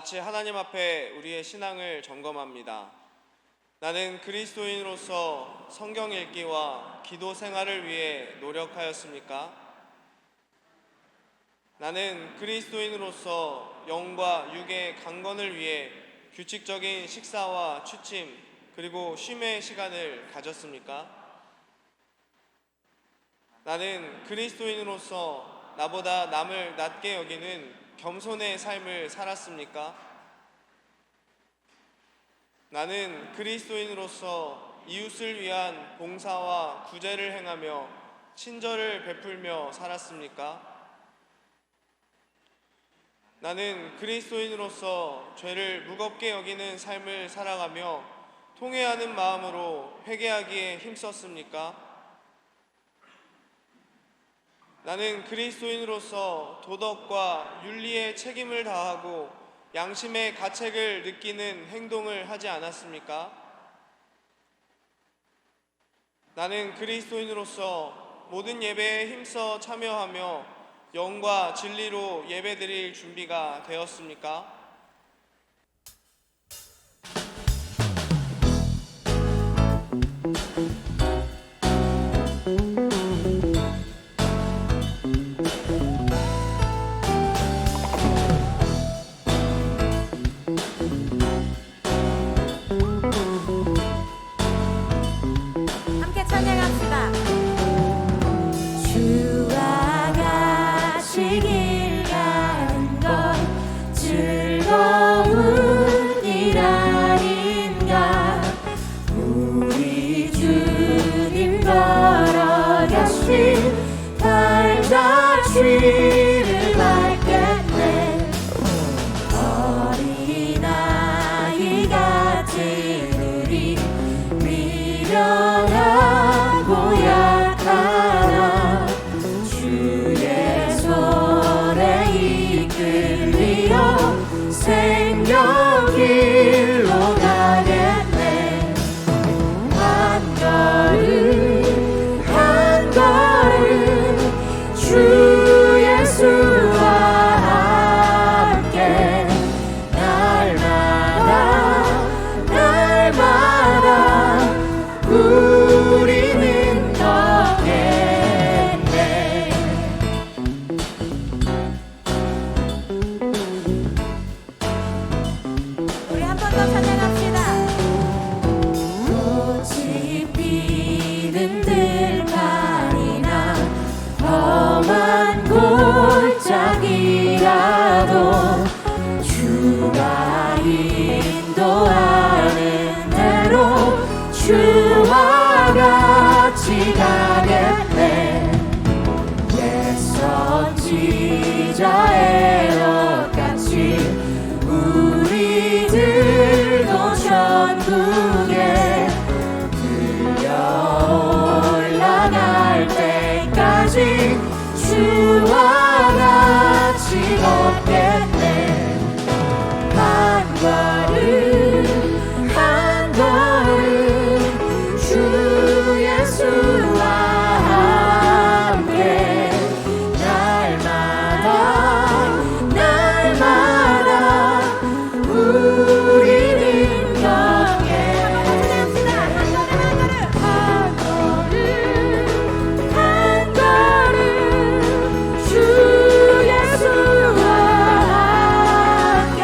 같이 하나님 앞에 우리의 신앙을 점검합니다. 나는 그리스도인으로서 성경 읽기와 기도 생활을 위해 노력하였습니까? 나는 그리스도인으로서 영과 육의 강건을 위해 규칙적인 식사와 취침 그리고 쉼의 시간을 가졌습니까? 나는 그리스도인으로서 나보다 남을 낮게 여기는 겸손의 삶을 살았습니까? 나는 그리스도인으로서 이웃을 위한 봉사와 구제를 행하며 친절을 베풀며 살았습니까? 나는 그리스도인으로서 죄를 무겁게 여기는 삶을 살아가며 통회하는 마음으로 회개하기에 힘썼습니까? 나는 그리스도인으로서 도덕과 윤리의 책임을 다하고 양심의 가책을 느끼는 행동을 하지 않았습니까? 나는 그리스도인으로서 모든 예배에 힘써 참여하며 영과 진리로 예배드릴 준비가 되었습니까? 함께 찬양합시다. 주와 같이 길 가는 것 즐거운 일 아닌가. 우리 주님 걸어가신 발자취를 밟겠네. 어린아이 같은 우리 미련하고 약하나 주의 손에 이끌리어 생명길로 가겠네. 한 걸음 한 걸음 주 예수와 함께 날마다 우리는 걷겠네. 우리 한 번 더 찬양합시다. 꽃이 피는 들판이나 험한 골짜기라도 주가 인도하는 대로 주와 같이 가겠네. 옛 선지자의 롯같이 우리들도 천국에 들려 올라갈 때까지 주와 같이 걷겠네. 한 걸음 한 걸음 주 예수와 함께 날마다 우리는 걷겠네. 한 걸음 한 걸음 주 예수와 함께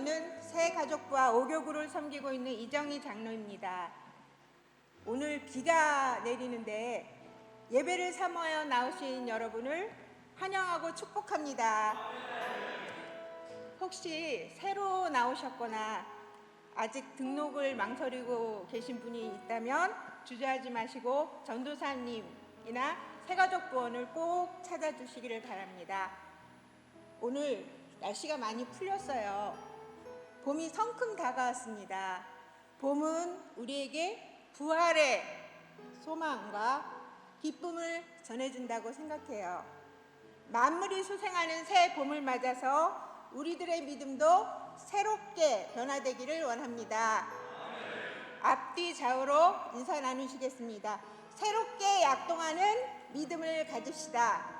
저는 새가족부와 5교구를 섬기고 있는 이정희 장로입니다. 오늘 비가 내리는데 예배를 사모하여 나오신 여러분을 환영하고 축복합니다. 혹시 새로 나오셨거나 아직 등록을 망설이고 계신 분이 있다면 주저하지 마시고 전도사님이나 새가족부원을 꼭 찾아주시기를 바랍니다. 오늘 날씨가 많이 풀렸어요. 봄이 성큼 다가왔습니다. 봄은 우리에게 부활의 소망과 기쁨을 전해준다고 생각해요. 만물이 소생하는 새 봄을 맞아서 우리들의 믿음도 새롭게 변화되기를 원합니다. 앞뒤 좌우로 인사 나누시겠습니다. 새롭게 약동하는 믿음을 가집시다.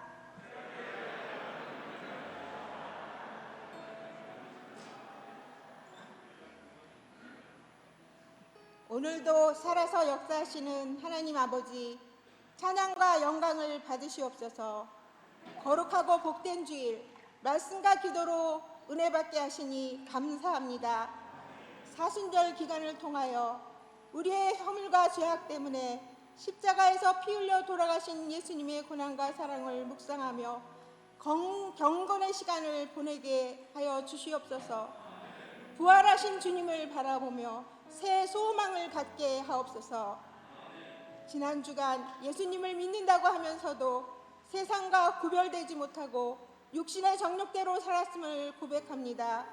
오늘도 살아서 역사하시는 하나님 아버지, 찬양과 영광을 받으시옵소서. 거룩하고 복된 주일, 말씀과 기도로 은혜 받게 하시니 감사합니다. 사순절 기간을 통하여 우리의 허물과 죄악 때문에 십자가에서 피 흘려 돌아가신 예수님의 고난과 사랑을 묵상하며 경건의 시간을 보내게 하여 주시옵소서. 부활하신 주님을 바라보며 새 소망을 갖게 하옵소서. 지난 주간 예수님을 믿는다고 하면서도 세상과 구별되지 못하고 육신의 정욕대로 살았음을 고백합니다.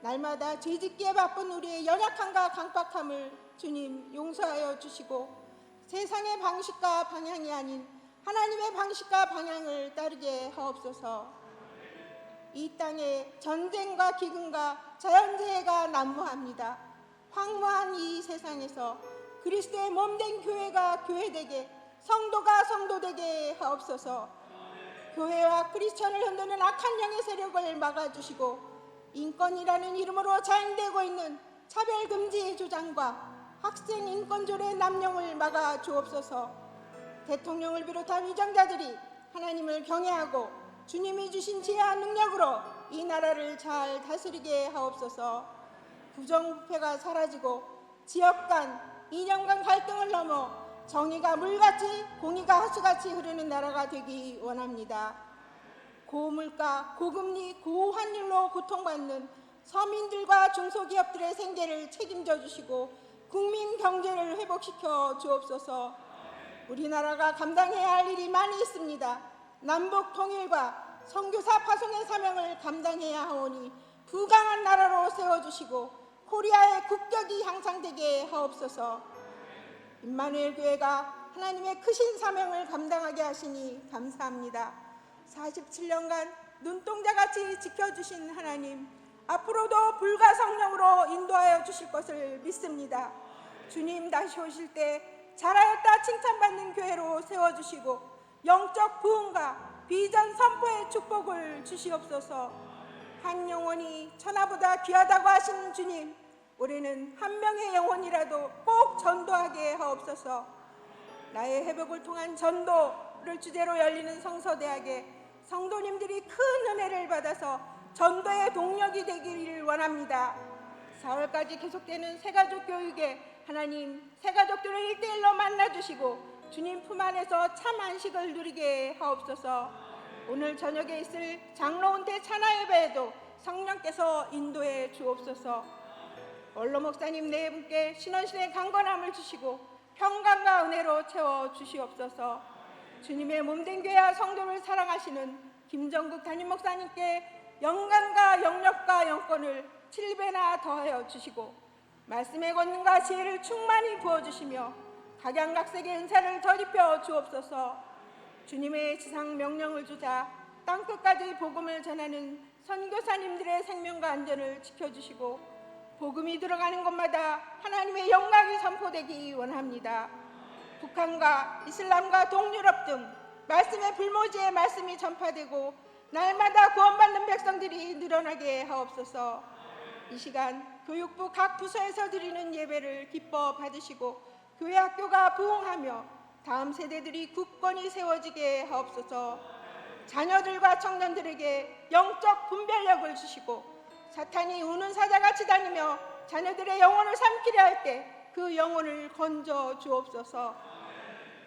날마다 죄짓기에 바쁜 우리의 연약함과 강박함을 주님 용서하여 주시고 세상의 방식과 방향이 아닌 하나님의 방식과 방향을 따르게 하옵소서. 이 땅에 전쟁과 기근과 자연재해가 난무합니다. 황무한 이 세상에서 그리스도의 몸된 교회가 교회되게, 성도가 성도되게 하옵소서. 교회와 크리스천을 흔드는 악한 영의 세력을 막아주시고 인권이라는 이름으로 자행되고 있는 차별금지 조장과 학생 인권조례 남용을 막아 주옵소서. 대통령을 비롯한 위정자들이 하나님을 경외하고 주님이 주신 지혜와 능력으로 이 나라를 잘 다스리게 하옵소서. 부정부패가 사라지고 지역 간, 이념 간 갈등을 넘어 정의가 물같이 공의가 하수같이 흐르는 나라가 되기 원합니다. 고물가, 고금리, 고환율로 고통받는 서민들과 중소기업들의 생계를 책임져 주시고 국민 경제를 회복시켜 주옵소서. 우리나라가 감당해야 할 일이 많이 있습니다. 남북 통일과 선교사 파송의 사명을 감당해야 하오니 부강한 나라로 세워주시고 코리아의 국격이 향상되게 하옵소서. 임마누엘 교회가 하나님의 크신 사명을 감당하게 하시니 감사합니다. 47년간 눈동자같이 지켜주신 하나님, 앞으로도 불가성령으로 인도하여 주실 것을 믿습니다. 주님 다시 오실 때 잘하였다 칭찬받는 교회로 세워주시고 영적 부흥과 비전 선포의 축복을 주시옵소서. 한 영혼이 천하보다 귀하다고 하신 주님, 올해는 한 명의 영혼이라도 꼭 전도하게 하옵소서. 나의 회복을 통한 전도를 주제로 열리는 성서대학에 성도님들이 큰 은혜를 받아서 전도의 동력이 되기를 원합니다. 4월까지 계속되는 새가족 교육에 하나님 새가족들을 1대1로 만나주시고 주님 품 안에서 참 안식을 누리게 하옵소서. 오늘 저녁에 있을 장로운태 찬화 예배에도 성령께서 인도해 주옵소서. 원로 목사님 네 분께 신원신의 강건함을 주시고 평강과 은혜로 채워 주시옵소서. 주님의 몸된 교회와 성도를 사랑하시는 김정국 담임 목사님께 영광과 영력과 영권을 7배나 더하여 주시고 말씀의 권능과 지혜를 충만히 부어주시며 각양각색의 은사를 덧입혀 주옵소서. 주님의 지상 명령을 주자 땅끝까지 복음을 전하는 선교사님들의 생명과 안전을 지켜주시고 복음이 들어가는 곳마다 하나님의 영광이 선포되기 원합니다. 북한과 이슬람과 동유럽 등 말씀의 불모지에 말씀이 전파되고 날마다 구원받는 백성들이 늘어나게 하옵소서. 이 시간 교육부 각 부서에서 드리는 예배를 기뻐 받으시고 교회 학교가 부흥하며 다음 세대들이 굳건히 세워지게 하옵소서. 자녀들과 청년들에게 영적 분별력을 주시고 사탄이 우는 사자같이 다니며 자녀들의 영혼을 삼키려 할 때 그 영혼을 건져 주옵소서.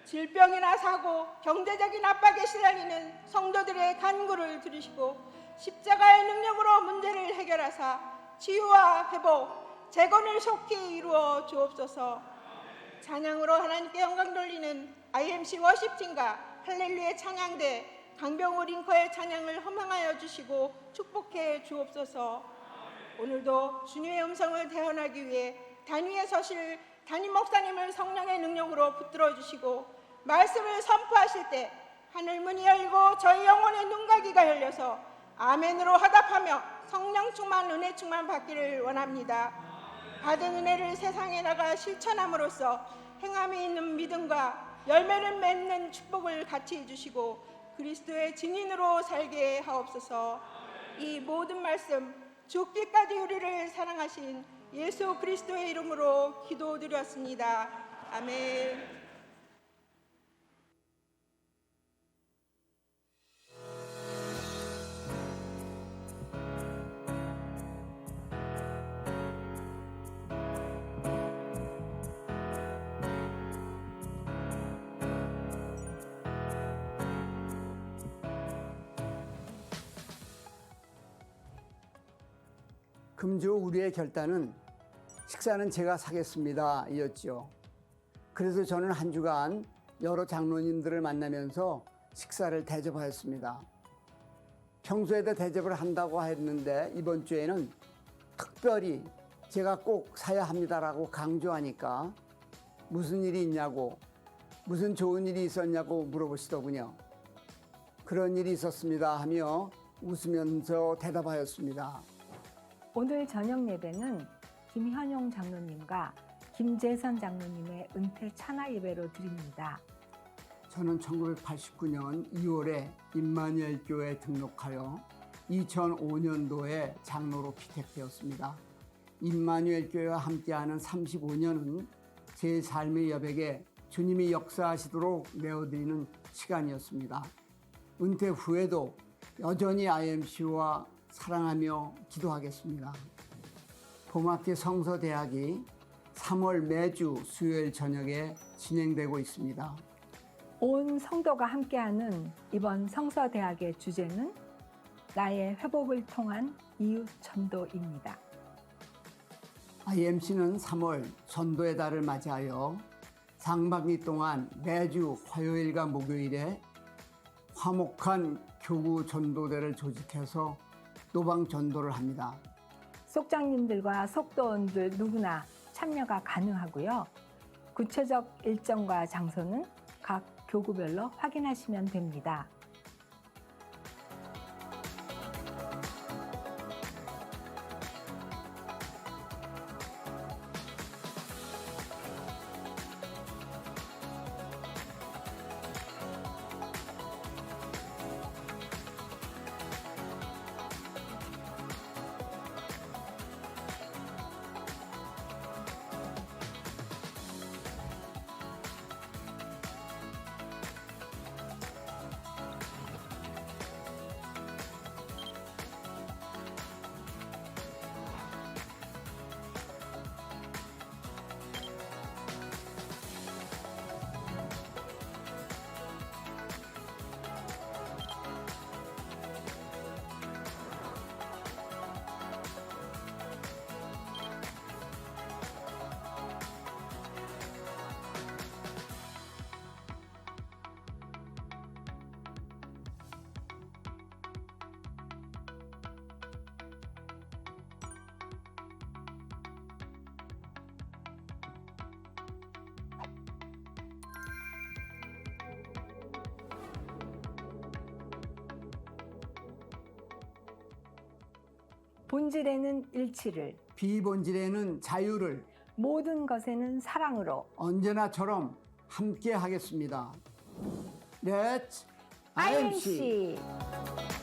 질병이나 사고, 경제적인 압박에 시달리는 성도들의 간구를 들으시고 십자가의 능력으로 문제를 해결하사 치유와 회복, 재건을 속히 이루어 주옵소서. 찬양으로 하나님께 영광 돌리는 IMC 워십팀과 할렐루야 찬양대, 강병우 링커의 찬양을 허망하여 주시고 축복해 주옵소서. 오늘도 주님의 음성을 대언하기 위해 단위에 서실 담임 목사님을 성령의 능력으로 붙들어 주시고 말씀을 선포하실 때 하늘문이 열리고 저희 영혼의 눈가기가 열려서 아멘으로 화답하며 성령 충만, 은혜 충만 받기를 원합니다. 받은 은혜를 세상에 나가 실천함으로써 행함이 있는 믿음과 열매를 맺는 축복을 같이 해주시고 그리스도의 증인으로 살게 하옵소서. 이 모든 말씀 죽기까지 우리를 사랑하신 예수 그리스도의 이름으로 기도드렸습니다. 아멘. 금주 우리의 결단은 식사는 제가 사겠습니다 이었죠. 그래서 저는 한 주간 여러 장로님들을 만나면서 식사를 대접하였습니다. 평소에도 대접을 한다고 했는데 이번 주에는 특별히 제가 꼭 사야 합니다라고 강조하니까 무슨 일이 있냐고, 무슨 좋은 일이 있었냐고 물어보시더군요. 그런 일이 있었습니다 하며 웃으면서 대답하였습니다. 오늘 저녁 예배는 김현용 장로님과 김재선 장로님의 은퇴 찬화 예배로 드립니다. 저는 1989년 2월에 임마누엘 교회에 등록하여 2005년도에 장로로 피택되었습니다. 임마누엘 교회와 함께하는 35년은 제 삶의 여백에 주님이 역사하시도록 내어드리는 시간이었습니다. 은퇴 후에도 여전히 IMC와 사랑하며 기도하겠습니다. 봄학기 성서대학이 3월 매주 수요일 저녁에 진행되고 있습니다. 온 성도가 함께하는 이번 성서대학의 주제는 나의 회복을 통한 이웃 전도입니다. IMC는 3월 전도의 달을 맞이하여 상반기 동안 매주 화요일과 목요일에 화목한 교구 전도대를 조직해서 노방 전도를 합니다. 속장님들과 속도원들 누구나 참여가 가능하고요. 구체적 일정과 장소는 각 교구별로 확인하시면 됩니다. 본질에는 일치를, 비본질에는 자유를, 모든 것에는 사랑으로 언제나처럼 함께 하겠습니다. Let's IMC. IMC.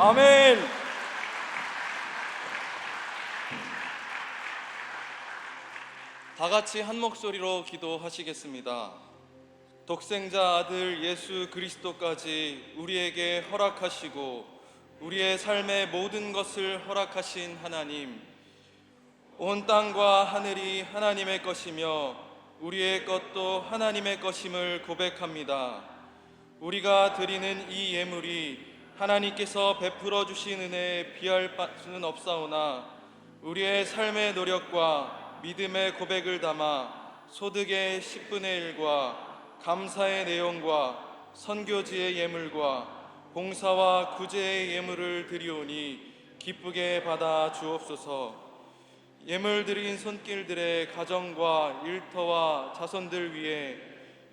아멘. 다 같이 한 목소리로 기도하시겠습니다. 독생자 아들 예수 그리스도까지 우리에게 허락하시고 우리의 삶의 모든 것을 허락하신 하나님, 온 땅과 하늘이 하나님의 것이며 우리의 것도 하나님의 것임을 고백합니다. 우리가 드리는 이 예물이 하나님께서 베풀어 주신 은혜에 비할 수는 없사오나 우리의 삶의 노력과 믿음의 고백을 담아 소득의 10분의 1과 감사의 내용과 선교지의 예물과 봉사와 구제의 예물을 드리오니 기쁘게 받아 주옵소서. 예물 드린 손길들의 가정과 일터와 자손들 위에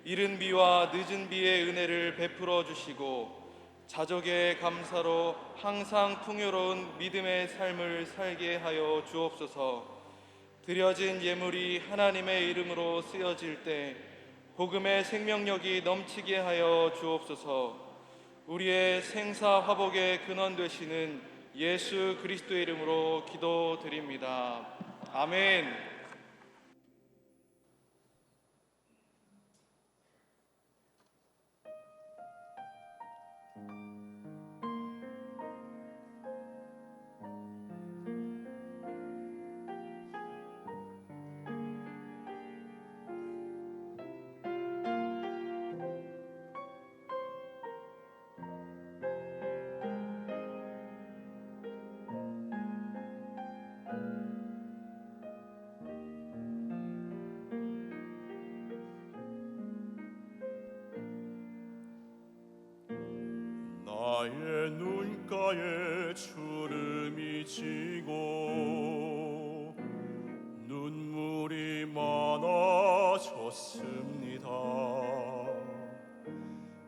이른 비와 늦은 비의 은혜를 베풀어 주시고 자족의 감사로 항상 풍요로운 믿음의 삶을 살게 하여 주옵소서. 드려진 예물이 하나님의 이름으로 쓰여질 때 복음의 생명력이 넘치게 하여 주옵소서. 우리의 생사 화복의 근원 되시는 예수 그리스도의 이름으로 기도드립니다. 아멘. 나의 눈가에 주름이 지고 눈물이 많아졌습니다.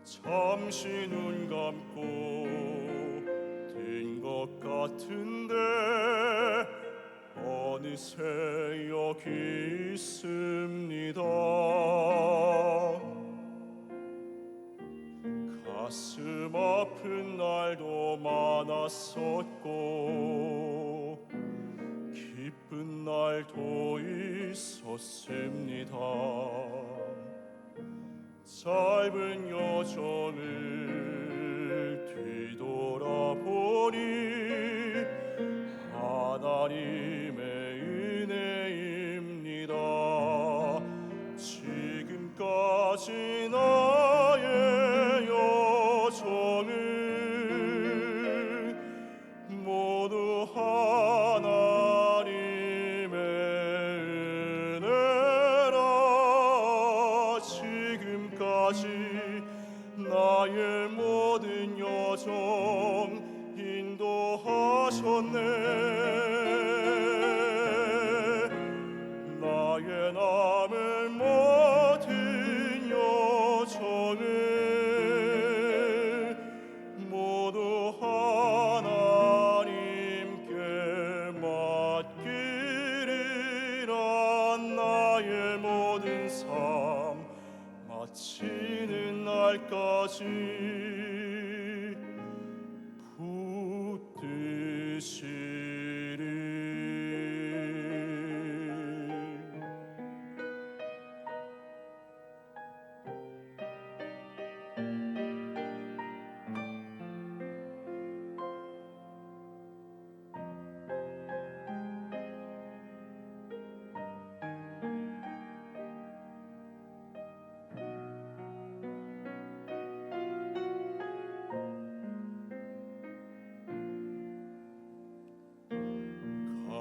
잠시 눈 감고 든 것 같은데 어느새 여기 있습니다. 가슴 아픈 날도 많았었고 기쁜 날도 있었습니다. 짧은 여정을 뒤돌아보니 인도하셨네. 나의 남을 모든 여정을 모두 하나님께 맡기리라. 나의 모든 삶 마치는 날까지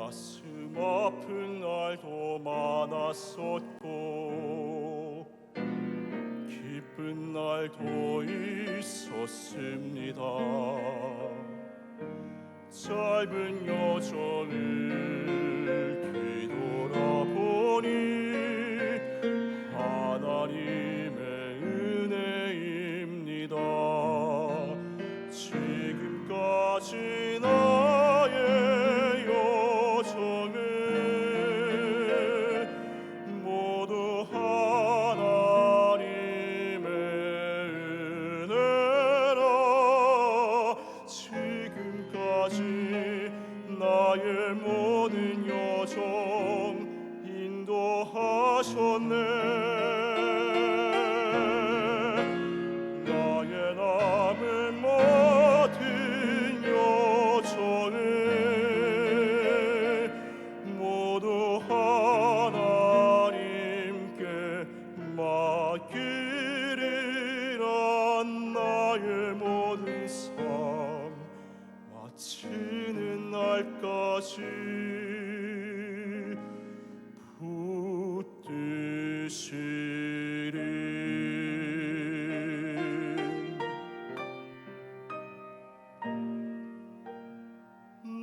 가슴 아픈 날도 많았었고 기쁜 날도 있었습니다. 짧은 여정을 뒤돌아보니 하나님의 은혜입니다. 지금까지 나의 여정을 모두 하나님의 은혜라. 지금까지 나의 모든 여정 인도하셨네. 나의 남은 모든 여정을 모두 하나님께 맡기리라. 나의 모든 삶 마치는 날까지 붙드시리.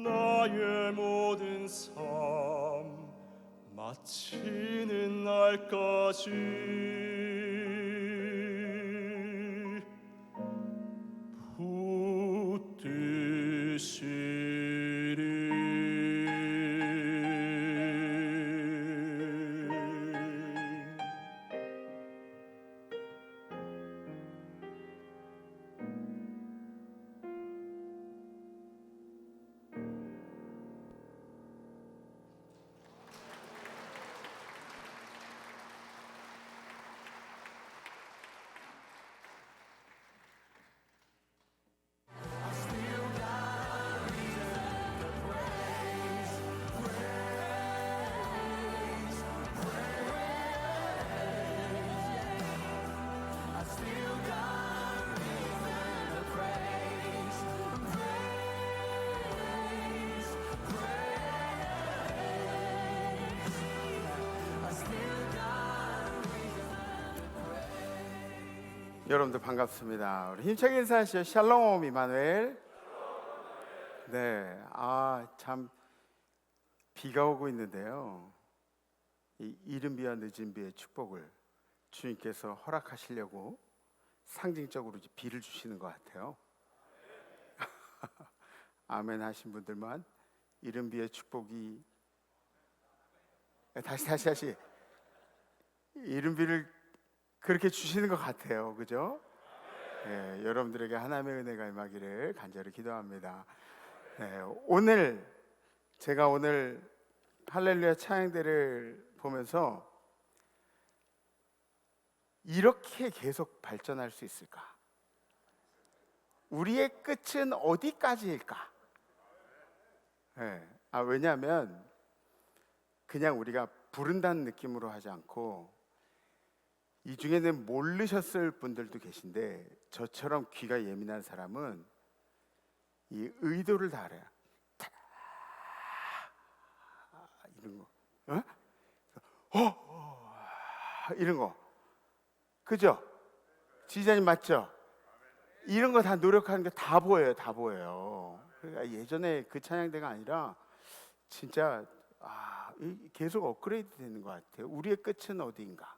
나의 모든 삶 마치는 날까지 붙드시리. 여러분들 반갑습니다. 우리 힘차게 인사하시죠. 샬롬 이마누엘. 네, 참 비가 오고 있는데요. 이 이른 비와 늦은 비의 축복을 주님께서 허락하시려고 상징적으로 이제 비를 주시는 것 같아요. 아멘 하신 분들만 이른 비의 축복이 다시 이른 비를 그렇게 주시는 것 같아요. 그죠? 네, 여러분들에게 하나님의 은혜가 임하기를 간절히 기도합니다. 네, 제가 오늘 할렐루야 찬양대를 보면서 이렇게 계속 발전할 수 있을까? 우리의 끝은 어디까지일까? 네, 왜냐하면 그냥 우리가 부른다는 느낌으로 하지 않고 이 중에는 모르셨을 분들도 계신데 저처럼 귀가 예민한 사람은 이 의도를 다 알아요. 이런 거, 이런 거, 그죠? 지휘자님 맞죠? 이런 거 다 노력하는 게 다 보여요, 다 보여요. 그러니까 예전에 그 찬양대가 아니라 진짜 계속 업그레이드 되는 것 같아요. 우리의 끝은 어디인가?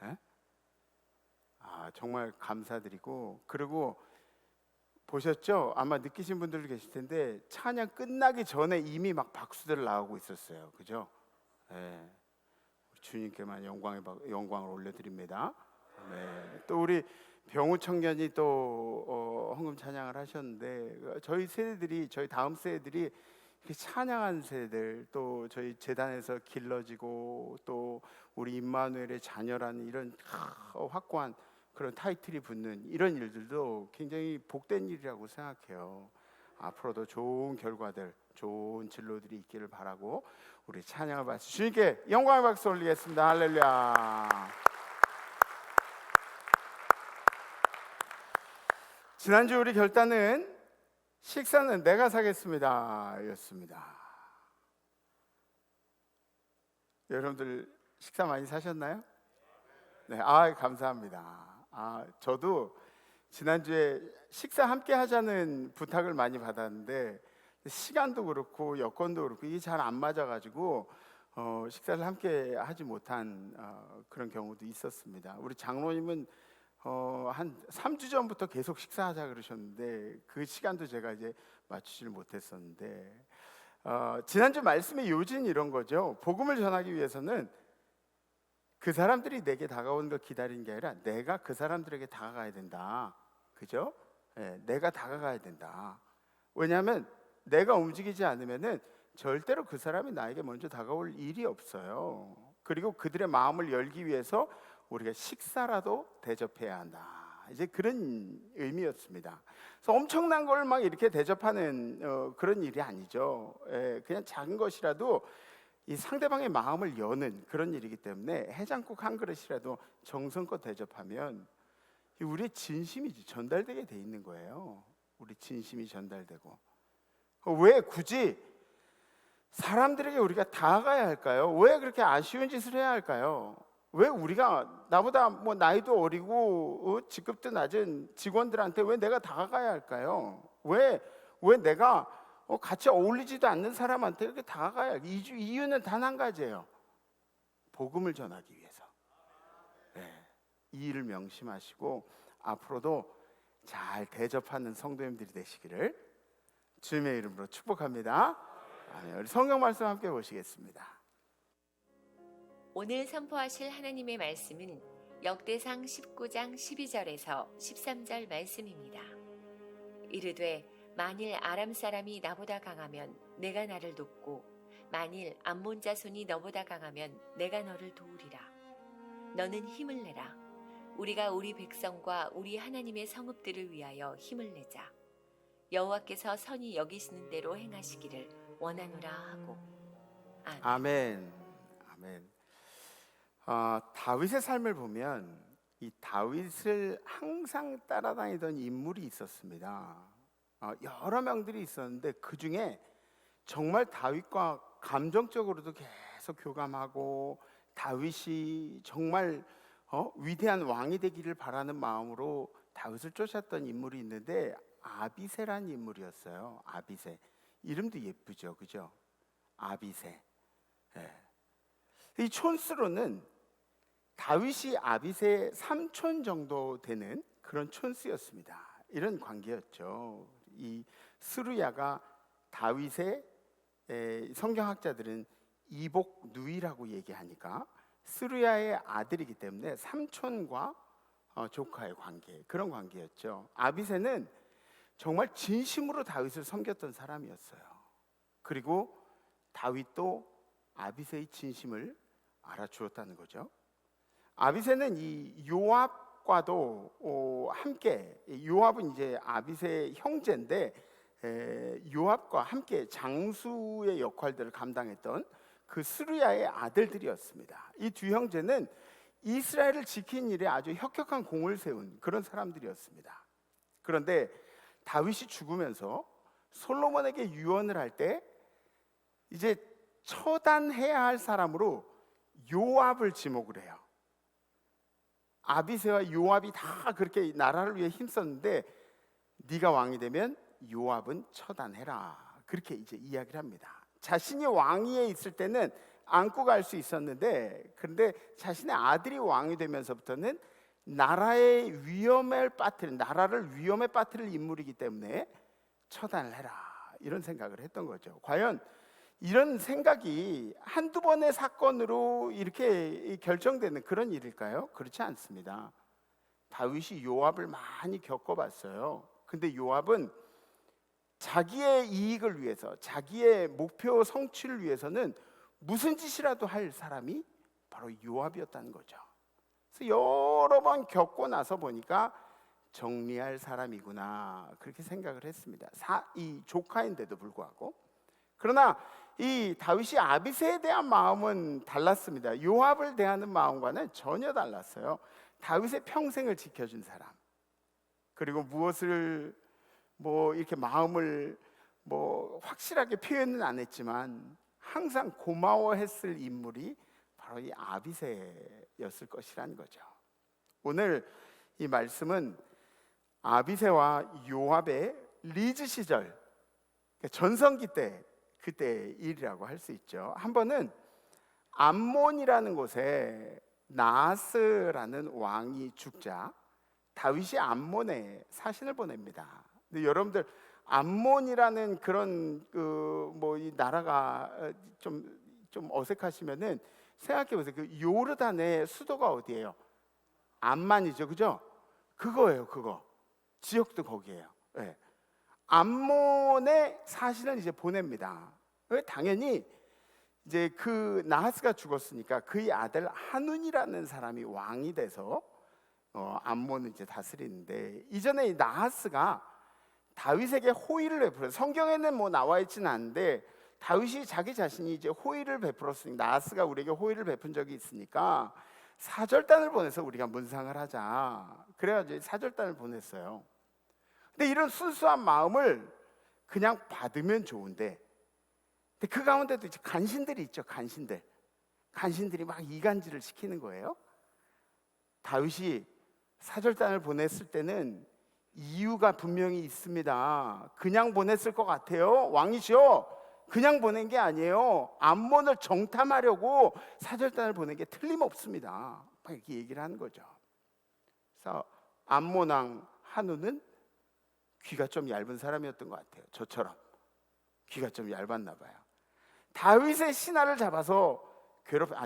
예? 정말 감사드리고, 그리고 보셨죠? 아마 느끼신 분들도 계실 텐데 찬양 끝나기 전에 이미 막 박수들 나오고 있었어요. 그죠? 예. 주님께만 영광을 올려드립니다. 네. 또 우리 병우 청년이 또 헌금 찬양을 하셨는데, 저희 다음 세대들이 이렇게 찬양한 세대들, 또 저희 재단에서 길러지고 또 우리 임마누엘의 자녀라는 이런 확고한 그런 타이틀이 붙는 이런 일들도 굉장히 복된 일이라고 생각해요. 앞으로도 좋은 결과들, 좋은 진로들이 있기를 바라고 우리 찬양을 받으시 주님께 영광의 박수 올리겠습니다. 할렐루야. 지난주 우리 결단은 식사는 내가 사겠습니다 였습니다. 여러분들 식사 많이 사셨나요? 네, 감사합니다. 저도 지난주에 식사 함께 하자는 부탁을 많이 받았는데 시간도 그렇고 여건도 그렇고 이게 잘 안 맞아가지고 식사를 함께 하지 못한 그런 경우도 있었습니다. 우리 장로님은 한 3주 전부터 계속 식사하자 그러셨는데 그 시간도 제가 이제 맞추지를 못했었는데, 지난주 말씀의 요지는 이런 거죠. 복음을 전하기 위해서는 그 사람들이 내게 다가오는 걸 기다리는 게 아니라 내가 그 사람들에게 다가가야 된다. 그죠? 네, 내가 다가가야 된다. 왜냐하면 내가 움직이지 않으면은 절대로 그 사람이 나에게 먼저 다가올 일이 없어요. 그리고 그들의 마음을 열기 위해서 우리가 식사라도 대접해야 한다. 이제 그런 의미였습니다. 그래서 엄청난 걸 막 이렇게 대접하는 그런 일이 아니죠. 그냥 작은 것이라도 이 상대방의 마음을 여는 그런 일이기 때문에 해장국 한 그릇이라도 정성껏 대접하면 우리의 진심이 전달되게 돼 있는 거예요. 우리 진심이 전달되고. 왜 굳이 사람들에게 우리가 다가가야 할까요? 왜 그렇게 아쉬운 짓을 해야 할까요? 왜 우리가 나보다 뭐 나이도 어리고 직급도 낮은 직원들한테 왜 내가 다가가야 할까요? 왜 내가 같이 어울리지도 않는 사람한테 이렇게 다가가야 할까요? 이유는 단 한 가지예요. 복음을 전하기 위해서. 네, 이 일을 명심하시고 앞으로도 잘 대접하는 성도님들이 되시기를 주님의 이름으로 축복합니다. 우리 성경 말씀 함께 보시겠습니다. 오늘 선포하실 하나님의 말씀은 역대상 19장 12절에서 13절 말씀입니다. 이르되 만일 아람 사람이 나보다 강하면 내가 나를 돕고 만일 암몬 자손이 너보다 강하면 내가 너를 도우리라. 너는 힘을 내라. 우리가 우리 백성과 우리 하나님의 성읍들을 위하여 힘을 내자. 여호와께서 선히 여기시는 대로 행하시기를 원하노라 하고. 아멘. 아멘. 다윗의 삶을 보면 이 다윗을 항상 따라다니던 인물이 있었습니다. 여러 명들이 있었는데 그 중에 정말 다윗과 감정적으로도 계속 교감하고 다윗이 정말 위대한 왕이 되기를 바라는 마음으로 다윗을 쫓았던 인물이 있는데 아비새라는 인물이었어요. 아비새. 이름도 예쁘죠, 그죠? 아비새. 네. 이 촌수로는 다윗이 아비새의 삼촌 정도 되는 그런 촌수였습니다. 이런 관계였죠. 이 스루야가 다윗의 성경학자들은 이복 누이라고 얘기하니까 스루야의 아들이기 때문에 삼촌과 조카의 관계, 그런 관계였죠. 아비새는 정말 진심으로 다윗을 섬겼던 사람이었어요. 그리고 다윗도 아비새의 진심을 알아주었다는 거죠. 아비새는 이 요압과도 함께, 요압은 이제 아비새의 형제인데 요압과 함께 장수의 역할들을 감당했던 그 스루야의 아들들이었습니다. 이 두 형제는 이스라엘을 지킨 일에 아주 혁혁한 공을 세운 그런 사람들이었습니다. 그런데 다윗이 죽으면서 솔로몬에게 유언을 할 때 이제 처단해야 할 사람으로 요압을 지목을 해요. 아비새와 요압이 다 그렇게 나라를 위해 힘썼는데 네가 왕이 되면 요압은 처단해라. 그렇게 이제 이야기를 합니다. 자신이 왕위에 있을 때는 안고 갈 수 있었는데, 그런데 자신의 아들이 왕이 되면서부터는 나라를 위험에 빠뜨릴 인물이기 때문에 처단을 해라, 이런 생각을 했던 거죠. 과연 이런 생각이 한두 번의 사건으로 이렇게 결정되는 그런 일일까요? 그렇지 않습니다. 다윗이 요압을 많이 겪어봤어요. 근데 요압은 자기의 이익을 위해서, 자기의 목표 성취를 위해서는 무슨 짓이라도 할 사람이 바로 요압이었다는 거죠. 그래서 여러 번 겪고 나서 보니까 정리할 사람이구나, 그렇게 생각을 했습니다. 이 조카인데도 불구하고. 그러나 이 다윗이 아비새에 대한 마음은 달랐습니다. 요압을 대하는 마음과는 전혀 달랐어요. 다윗의 평생을 지켜준 사람, 그리고 무엇을 이렇게 마음을 확실하게 표현은 안 했지만 항상 고마워했을 인물이 바로 이 아비새였을 것이라는 거죠. 오늘 이 말씀은 아비새와 요압의 리즈 시절, 전성기 때, 그때 일이라고 할 수 있죠. 한 번은 암몬이라는 곳에 나하스라는 왕이 죽자 다윗이 암몬에 사신을 보냅니다. 근데 여러분들 암몬이라는 그런 이 나라가 좀 어색하시면은 생각해 보세요. 그 요르단의 수도가 어디예요? 암만이죠, 그죠? 그거예요, 그거. 지역도 거기예요. 네. 암몬의 사신을 이제 보냅니다. 당연히 이제 그 나하스가 죽었으니까 그의 아들 하눈이라는 사람이 왕이 돼서 암몬을 이제 다스리는데, 이전에 이 나하스가 다윗에게 호의를 베풀어, 성경에는 나와 있지는 않은데 다윗이 자기 자신이 이제 호의를 베풀었으니까, 나하스가 우리에게 호의를 베푼 적이 있으니까 사절단을 보내서 우리가 문상을 하자, 그래가지고 사절단을 보냈어요. 근데 이런 순수한 마음을 그냥 받으면 좋은데, 근데 그 가운데도 이제 간신들이 있죠. 간신들이 막 이간질을 시키는 거예요. 다윗이 사절단을 보냈을 때는 이유가 분명히 있습니다. 그냥 보냈을 것 같아요. 왕이시여, 그냥 보낸 게 아니에요. 암몬을 정탐하려고 사절단을 보낸 게 틀림없습니다. 막 이렇게 얘기를 하는 거죠. 그래서 암몬 왕 하눈은 귀가 좀 얇은 사람이었던 것 같아요. 저처럼 귀가 좀 얇았나 봐요. 다윗의 신하를 잡아서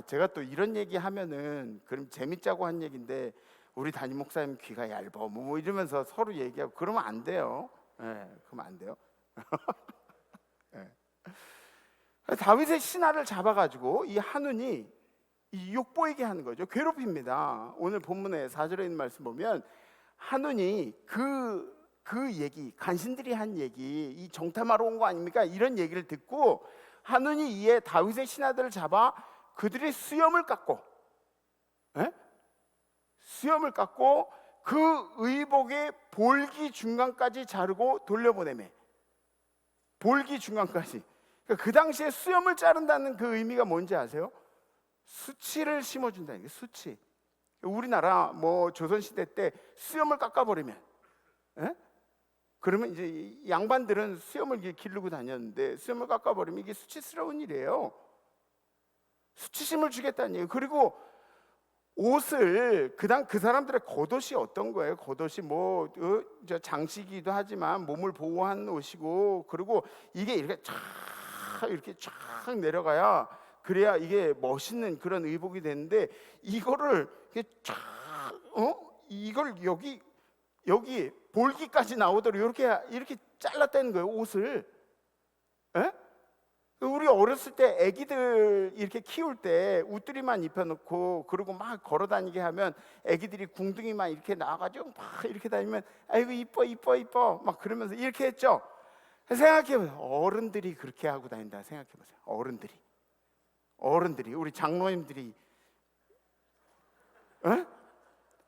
제가 또 이런 얘기 하면은 그럼 재밌자고 한 얘기인데, 우리 담임 목사님 귀가 얇아 이러면서 서로 얘기하고 그러면 안 돼요. 그러면 안 돼요. 다윗의 신하를 잡아가지고 이 하눈이 욕보이게 하는 거죠. 괴롭힙니다. 오늘 본문에 4절에 있는 말씀 보면 하눈이 그 얘기, 간신들이 한 얘기, 이 정탐하러 온 거 아닙니까? 이런 얘기를 듣고 하눈이 이에 다윗의 신하들을 잡아 그들의 수염을 깎고, 수염을 깎고 그 의복의 볼기 중간까지 자르고 돌려보내매. 볼기 중간까지. 그러니까 그 당시에 수염을 자른다는 그 의미가 뭔지 아세요? 수치를 심어준다는 게, 수치. 우리나라 조선시대 때 수염을 깎아버리면, 그러면 이제 양반들은 수염을 기르고 다녔는데, 수염을 깎아버리면 이게 수치스러운 일이에요. 수치심을 주겠다는 얘기예요. 그리고 옷을 그 사람들의 겉옷이 어떤 거예요? 겉옷이 장식이기도 하지만 몸을 보호하는 옷이고, 그리고 이게 이렇게 쫙 내려가야, 그래야 이게 멋있는 그런 의복이 되는데, 이거를 이렇게 쫙 이걸 여기 볼기까지 나오도록 이렇게 잘랐다는 거예요, 옷을. 우리 어렸을 때 애기들 이렇게 키울 때 웃두리만 입혀놓고 그리고 막 걸어다니게 하면 애기들이 궁둥이만 이렇게 나와가지고 막 이렇게 다니면 아이고 이뻐 막 그러면서 이렇게 했죠. 생각해보세요. 어른들이 그렇게 하고 다닌다 생각해보세요. 어른들이 우리 장로님들이,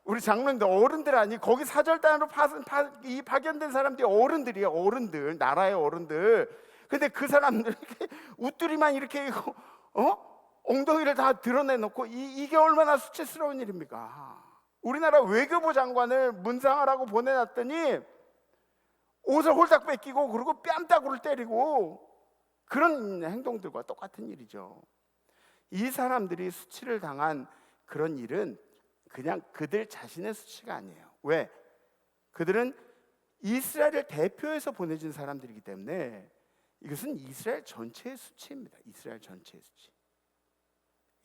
우리 장로님들 어른들 아니, 거기 사절단으로 파견된 사람들이 어른들이에요. 어른들, 나라의 어른들. 근데 그 사람들 이렇게 웃두리만 이렇게 엉덩이를 다 드러내놓고, 이게 얼마나 수치스러운 일입니까? 우리나라 외교부 장관을 문상하라고 보내놨더니 옷을 홀딱 뺏기고 그리고 뺨따구를 때리고 그런 행동들과 똑같은 일이죠. 이 사람들이 수치를 당한 그런 일은 그냥 그들 자신의 수치가 아니에요. 왜? 그들은 이스라엘을 대표해서 보내준 사람들이기 때문에 이것은 이스라엘 전체의 수치입니다. 이스라엘 전체의 수치.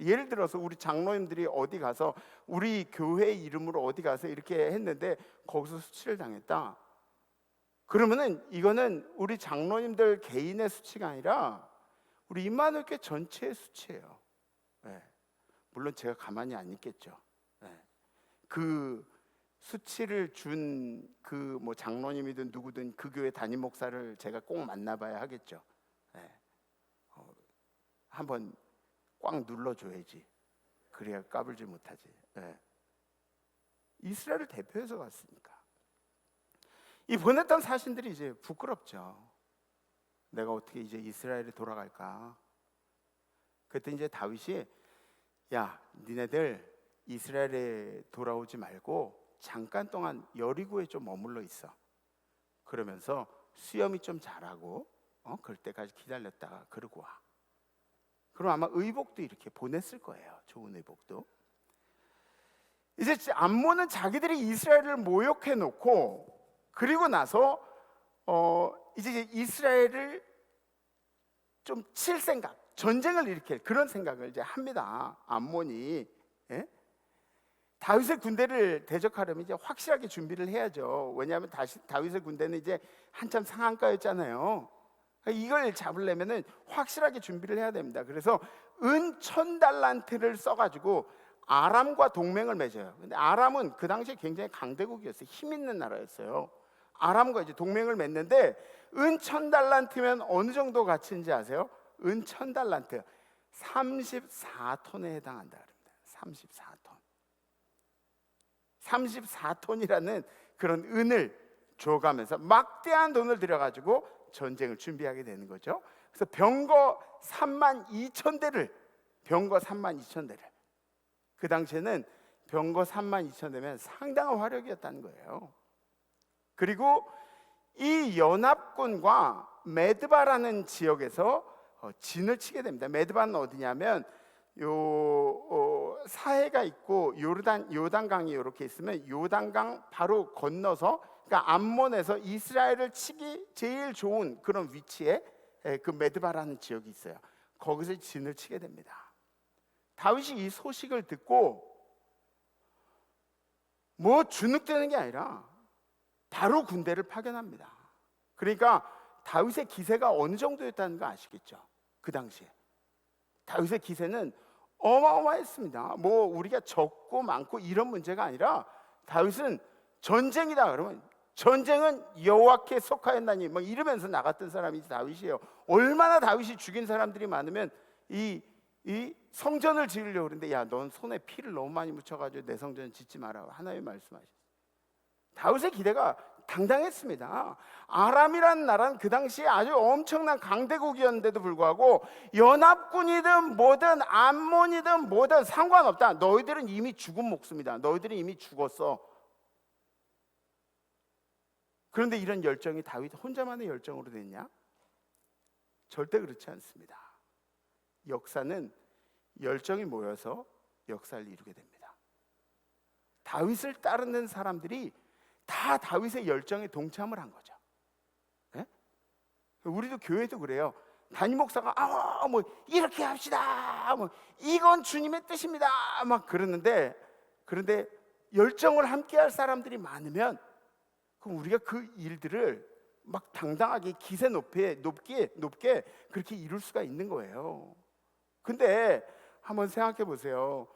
예를 들어서 우리 장로님들이 어디 가서 우리 교회 이름으로 어디 가서 이렇게 했는데 거기서 수치를 당했다. 그러면은 이거는 우리 장로님들 개인의 수치가 아니라 우리 임마누엘 교회 전체의 수치예요. 네. 물론 제가 가만히 안 있겠죠. 네. 그 수치를 준 그 뭐 장로님이든 누구든 그 교회 담임 목사를 제가 꼭 만나봐야 하겠죠. 네. 한번 꽉 눌러줘야지. 그래야 까불지 못하지. 네. 이스라엘을 대표해서 갔으니까. 이 보냈던 사신들이 이제 부끄럽죠. 내가 어떻게 이제 이스라엘에 돌아갈까? 그때 이제 다윗이 야, 니네들 이스라엘에 돌아오지 말고 잠깐 동안 여리고에 좀 머물러 있어. 그러면서 수염이 좀 자라고 그럴 때까지 기다렸다가 그러고 와. 그럼 아마 의복도 이렇게 보냈을 거예요. 좋은 의복도. 이제 암몬은 자기들이 이스라엘을 모욕해 놓고 그리고 나서 이제 이스라엘을 좀 칠 생각, 전쟁을 일으킬 그런 생각을 이제 합니다. 암몬이. 예? 다윗의 군대를 대적하려면 이제 확실하게 준비를 해야죠. 왜냐하면 다윗의 군대는 이제 한참 상한가였잖아요. 이걸 잡으려면은 확실하게 준비를 해야 됩니다. 그래서 은 1000달란트를 써가지고 아람과 동맹을 맺어요. 근데 아람은 그 당시에 굉장히 강대국이었어요. 힘 있는 나라였어요. 아람과 이제 동맹을 맺는데 은 1000달란트면 어느 정도 가치인지 아세요? 은 1000달란트 34톤에 해당한다 그럽니다. 34톤. 34톤이라는 그런 은을 줘가면서 막대한 돈을 들여가지고 전쟁을 준비하게 되는 거죠. 그래서 병거 32,000대를 그 당시에는 병거 32,000대면 상당한 화력이었다는 거예요. 그리고 이 연합군과 메드바라는 지역에서 진을 치게 됩니다. 메드바는 어디냐면 사해가 있고 요단강이 이렇게 있으면 요단강 바로 건너서 그러니까 암몬에서 이스라엘을 치기 제일 좋은 그런 위치에 그 메드바라는 지역이 있어요. 거기서 진을 치게 됩니다. 다윗이 이 소식을 듣고 뭐 주눅드는 게 아니라 바로 군대를 파견합니다. 그러니까 다윗의 기세가 어느 정도였다는 거 아시겠죠? 그 당시에 다윗의 기세는 어마어마했습니다. 뭐 우리가 적고 많고 이런 문제가 아니라 다윗은 전쟁이다 그러면 전쟁은 여호와께 속하였나니 뭐 이러면서 나갔던 사람이 다윗이에요. 얼마나 다윗이 죽인 사람들이 많으면 이 성전을 지으려고 그러는데 야, 넌 손에 피를 너무 많이 묻혀가지고 내 성전 짓지 마라. 하나님 말씀하셨어요. 다윗의 기대가 당당했습니다. 아람이라는 나라는 그 당시에 아주 엄청난 강대국이었는데도 불구하고 연합군이든 뭐든 암몬이든 뭐든 상관없다. 너희들은 이미 죽은 목숨이다. 너희들은 이미 죽었어. 그런데 이런 열정이 다윗 혼자만의 열정으로 됐냐? 절대 그렇지 않습니다. 역사는 열정이 모여서 역사를 이루게 됩니다. 다윗을 따르는 사람들이 다 다윗의 열정에 동참을 한 거죠. 네? 우리도 교회도 그래요. 담임 목사가 뭐 이렇게 합시다. 뭐 이건 주님의 뜻입니다. 막 그러는데 그런데 열정을 함께할 사람들이 많으면 그럼 우리가 그 일들을 막 당당하게 기세 높게 그렇게 이룰 수가 있는 거예요. 근데 한번 생각해 보세요.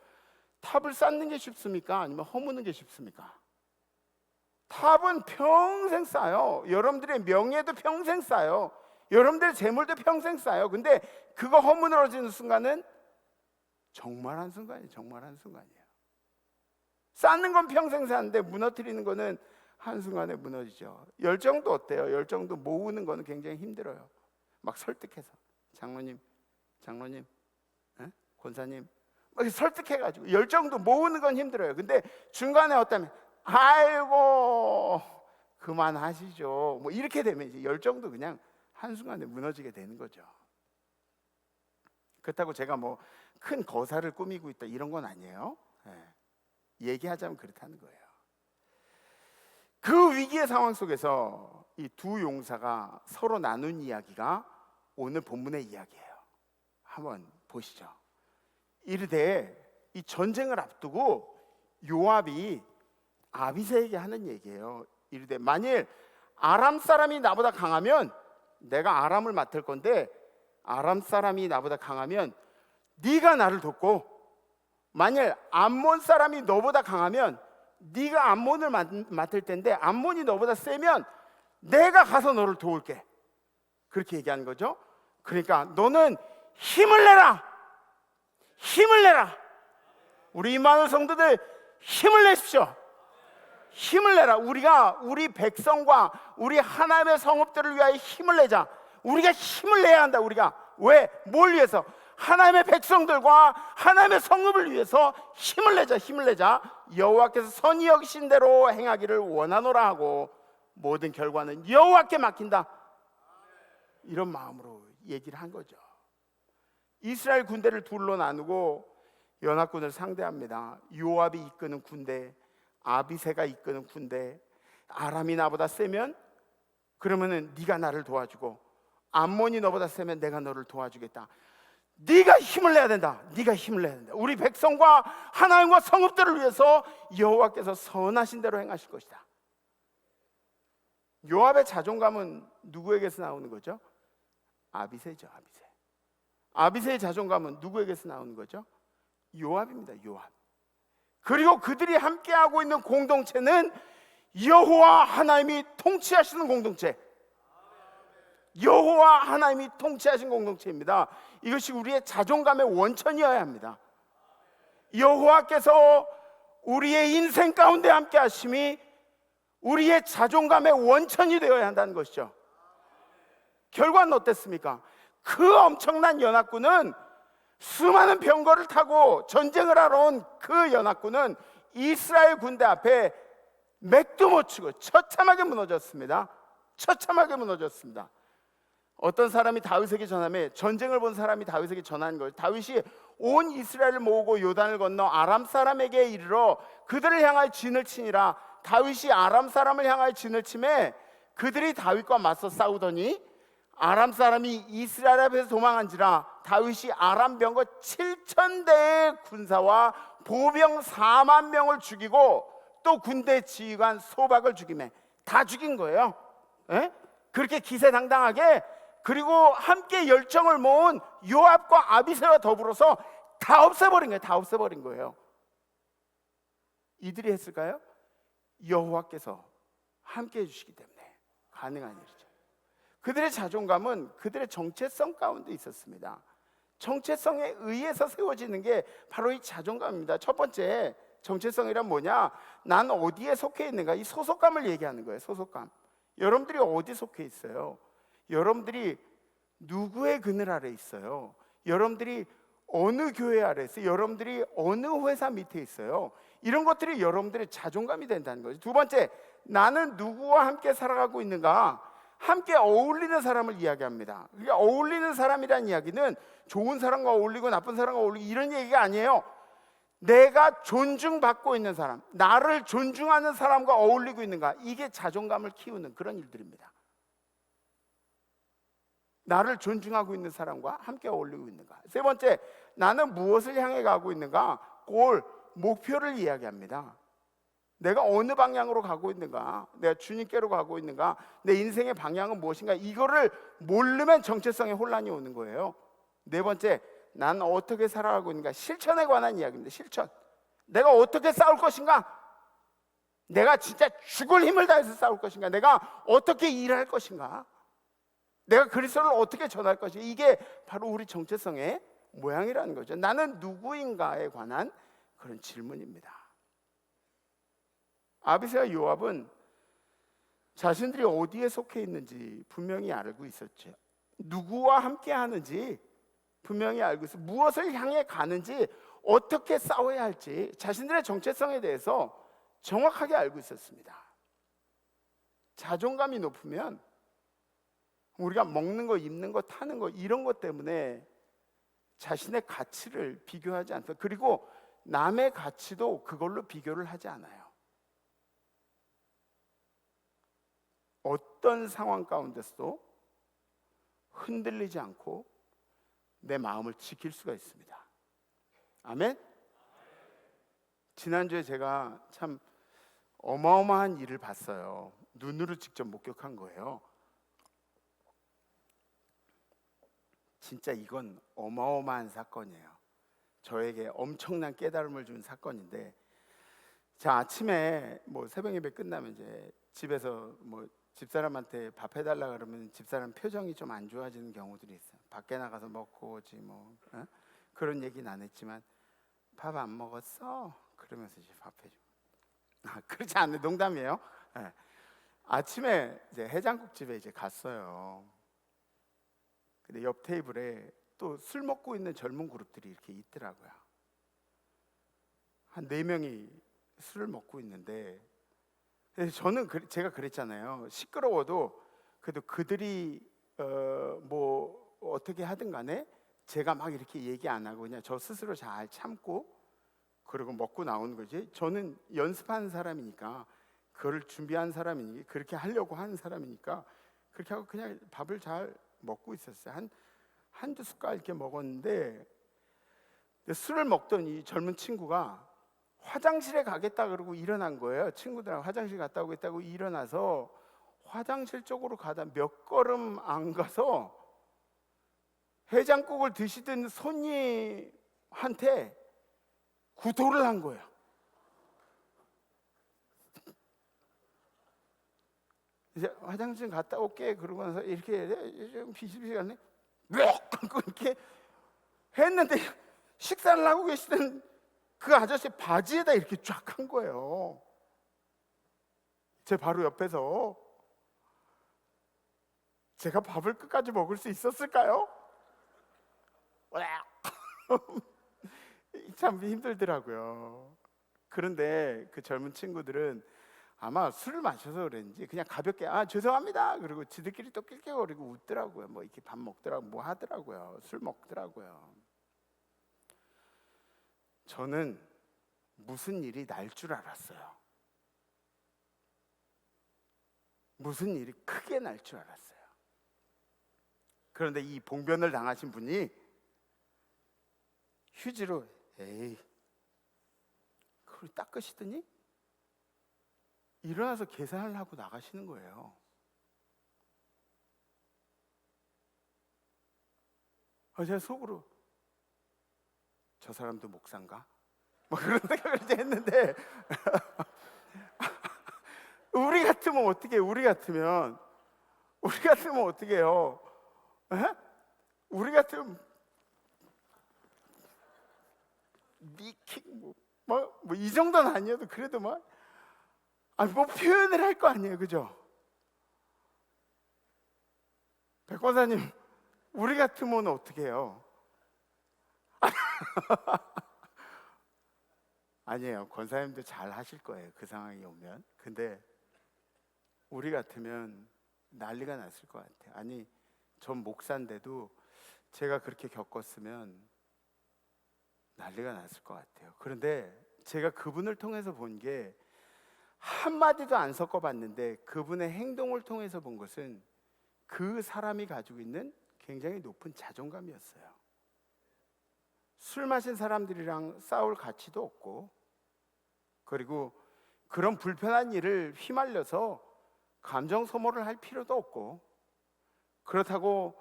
탑을 쌓는 게 쉽습니까? 아니면 허무는 게 쉽습니까? 탑은 평생 쌓여. 여러분들의 명예도 평생 쌓여. 여러분들의 재물도 평생 쌓여. 근데 그거 허무너지는 순간은 정말 한 순간이에요. 정말 한 순간이에요. 쌓는 건 평생 사는데 무너뜨리는 거는 한순간에 무너지죠. 열정도 어때요? 열정도 모으는 거는 굉장히 힘들어요. 막 설득해서 장로님, 권사님 막 설득해가지고 열정도 모으는 건 힘들어요. 근데 중간에 어떠면 아이고 그만하시죠. 뭐 이렇게 되면 이제 열정도 그냥 한순간에 무너지게 되는 거죠. 그렇다고 제가 뭐 큰 거사를 꾸미고 있다 이런 건 아니에요. 얘기하자면 그렇다는 거예요. 그 위기의 상황 속에서 이 두 용사가 서로 나눈 이야기가 오늘 본문의 이야기예요. 한번 보시죠. 이르되 이 전쟁을 앞두고 요압이 아비새에게 하는 얘기예요. 이르되 만일 아람 사람이 나보다 강하면 내가 아람을 맡을 건데 아람 사람이 나보다 강하면 네가 나를 돕고 만일 암몬 사람이 너보다 강하면 네가 암몬을 맡을 텐데 암몬이 너보다 세면 내가 가서 너를 도울게. 그렇게 얘기하는 거죠. 그러니까 너는 힘을 내라. 힘을 내라. 우리 임마누엘 성도들 힘을 내십시오. 힘을 내라. 우리가 우리 백성과 우리 하나님의 성읍들을 위하여 힘을 내자. 우리가 힘을 내야 한다. 우리가 왜? 뭘 위해서? 하나님의 백성들과 하나님의 성읍을 위해서 힘을 내자. 힘을 내자. 여호와께서 선히 여기신 대로 행하기를 원하노라 하고 모든 결과는 여호와께 맡긴다. 이런 마음으로 얘기를 한 거죠. 이스라엘 군대를 둘로 나누고 연합군을 상대합니다. 요압이 이끄는 군대, 아비새가 이끄는 군대. 아람이 나보다 세면 그러면은 네가 나를 도와주고 암몬이 너보다 세면 내가 너를 도와주겠다. 네가 힘을 내야 된다. 네가 힘을 내야 된다. 우리 백성과 하나님과 성읍들을 위해서 여호와께서 선하신 대로 행하실 것이다. 요압의 자존감은 누구에게서 나오는 거죠? 아비새죠. 아비새. 아비새의 자존감은 누구에게서 나오는 거죠? 요압입니다. 요압. 그리고 그들이 함께하고 있는 공동체는 여호와 하나님이 통치하시는 공동체. 여호와 하나님이 통치하신 공동체입니다. 이것이 우리의 자존감의 원천이어야 합니다. 여호와께서 우리의 인생 가운데 함께 하심이 우리의 자존감의 원천이 되어야 한다는 것이죠. 결과는 어땠습니까? 그 엄청난 연합군은 수많은 병거를 타고 전쟁을 하러 온 그 연합군은 이스라엘 군대 앞에 맥도 못 치고 처참하게 무너졌습니다. 처참하게 무너졌습니다. 어떤 사람이 다윗에게 전하며 전쟁을 본 사람이 다윗에게 전한 거예요. 다윗이 온 이스라엘을 모으고 요단을 건너 아람 사람에게 이르러 그들을 향하여 진을 치니라. 다윗이 아람 사람을 향하여 진을 치매 그들이 다윗과 맞서 싸우더니 아람 사람이 이스라엘 앞에서 도망한지라. 다윗이 아람 병거 7,000대의 군사와 보병 4만 명을 죽이고 또 군대 지휘관 소박을 죽이매 다 죽인 거예요. 에? 그렇게 기세당당하게. 그리고 함께 열정을 모은 요압과 아비새와 더불어서 다 없애버린 거예요. 다 없애버린 거예요. 이들이 했을까요? 여호와께서 함께 해주시기 때문에 가능한 일이죠. 그들의 자존감은 그들의 정체성 가운데 있었습니다. 정체성에 의해서 세워지는 게 바로 이 자존감입니다. 첫 번째 정체성이란 뭐냐? 난 어디에 속해 있는가? 이 소속감을 얘기하는 거예요. 소속감. 여러분들이 어디 속해 있어요? 여러분들이 누구의 그늘 아래 있어요? 여러분들이 어느 교회 아래 있어요? 여러분들이 어느 회사 밑에 있어요? 이런 것들이 여러분들의 자존감이 된다는 거죠. 두 번째, 나는 누구와 함께 살아가고 있는가? 함께 어울리는 사람을 이야기합니다. 그러니까 어울리는 사람이라는 이야기는 좋은 사람과 어울리고 나쁜 사람과 어울리고 이런 얘기가 아니에요. 내가 존중받고 있는 사람, 나를 존중하는 사람과 어울리고 있는가? 이게 자존감을 키우는 그런 일들입니다. 나를 존중하고 있는 사람과 함께 어울리고 있는가? 세 번째, 나는 무엇을 향해 가고 있는가? 골, 목표를 이야기합니다. 내가 어느 방향으로 가고 있는가? 내가 주님께로 가고 있는가? 내 인생의 방향은 무엇인가? 이거를 모르면 정체성에 혼란이 오는 거예요. 네 번째, 나는 어떻게 살아가고 있는가? 실천에 관한 이야기입니다. 실천. 내가 어떻게 싸울 것인가? 내가 진짜 죽을 힘을 다해서 싸울 것인가? 내가 어떻게 일할 것인가? 내가 그리스도를 어떻게 전할 것인가? 이게 바로 우리 정체성의 모양이라는 거죠. 나는 누구인가에 관한 그런 질문입니다. 아비새와 요압은 자신들이 어디에 속해 있는지 분명히 알고 있었죠. 누구와 함께 하는지 분명히 알고 있어. 무엇을 향해 가는지, 어떻게 싸워야 할지 자신들의 정체성에 대해서 정확하게 알고 있었습니다. 자존감이 높으면 우리가 먹는 거, 입는 거, 타는 거 이런 것 때문에 자신의 가치를 비교하지 않다. 그리고 남의 가치도 그걸로 비교를 하지 않아요. 어떤 상황 가운데서도 흔들리지 않고 내 마음을 지킬 수가 있습니다. 아멘? 지난주에 제가 참 어마어마한 일을 봤어요. 눈으로 직접 목격한 거예요. 진짜 이건 어마어마한 사건이에요. 저에게 엄청난 깨달음을 준 사건인데, 자, 아침에 뭐 새벽 예배 끝나면 이제 집에서 뭐 집사람한테 밥 해달라 그러면 집사람 표정이 좀 안 좋아지는 경우들이 있어요. 밖에 나가서 먹고 오지 뭐 그런 얘기는 안 했지만 밥 안 먹었어? 그러면서 이제 밥 해줘. 그렇지 않네, 농담이에요. 네. 아침에 이제 해장국집에 이제 갔어요. 근데 옆 테이블에 또 술 먹고 있는 젊은 그룹들이 이렇게 있더라고요. 한 4명이 술을 먹고 있는데, 저는 제가 그랬잖아요. 시끄러워도 그래도 그들이 뭐 어떻게 하든 간에 제가 막 이렇게 얘기 안 하고 그냥 저 스스로 잘 참고 그리고 먹고 나오는 거지. 저는 연습한 사람이니까, 그걸 준비한 사람이니, 그렇게 하려고 하는 사람이니까 그렇게 하고 그냥 밥을 잘 먹고 있었어요. 한두 숟갈 이렇게 먹었는데, 술을 먹던 이 젊은 친구가 화장실에 가겠다 그러고 일어난 거예요. 친구들하고 화장실 갔다 오겠다고 일어나서 화장실 쪽으로 가다 몇 걸음 안 가서 해장국을 드시던 손님한테 구토를 한 거예요. 이제 화장실 갔다 올게 그러고 나서 이렇게 좀 비실비실하네. 이렇게 했는데 식사를 하고 계시던 그 아저씨 바지에다 이렇게 쫙 한 거예요. 제 바로 옆에서. 제가 밥을 끝까지 먹을 수 있었을까요? 참 힘들더라고요. 그런데 그 젊은 친구들은 아마 술을 마셔서 그랬는지 그냥 가볍게 죄송합니다 그리고 지들끼리 또 낄낄거리고 웃더라고요. 뭐 이렇게 밥 먹더라고, 뭐 하더라고요. 술 먹더라고요. 저는 무슨 일이 날 줄 알았어요. 무슨 일이 크게 날 줄 알았어요. 그런데 이 봉변을 당하신 분이 휴지로 그걸 닦으시더니 일어나서 계산을 하고 나가시는 거예요. 제가 속으로 저 사람도 목사인가? 뭐 그런 생각을 이제 했는데 우리 같으면 어떻게 해요? 우리 같으면 어떻게 해요? 우리 같으면 미킹 뭐 이 정도는 아니어도 그래도 뭐 표현을 할 거 아니에요, 그죠? 백 권사님, 우리 같으면 어떻게 해요? 아니에요, 권사님도 잘 하실 거예요, 그 상황이 오면. 근데 우리 같으면 난리가 났을 것 같아요. 아니, 전 목사인데도 제가 그렇게 겪었으면 난리가 났을 것 같아요. 그런데 제가 그분을 통해서 본 게 한마디도 안 섞어봤는데 그분의 행동을 통해서 본 것은 그 사람이 가지고 있는 굉장히 높은 자존감이었어요. 술 마신 사람들이랑 싸울 가치도 없고, 그리고 그런 불편한 일을 휘말려서 감정 소모를 할 필요도 없고, 그렇다고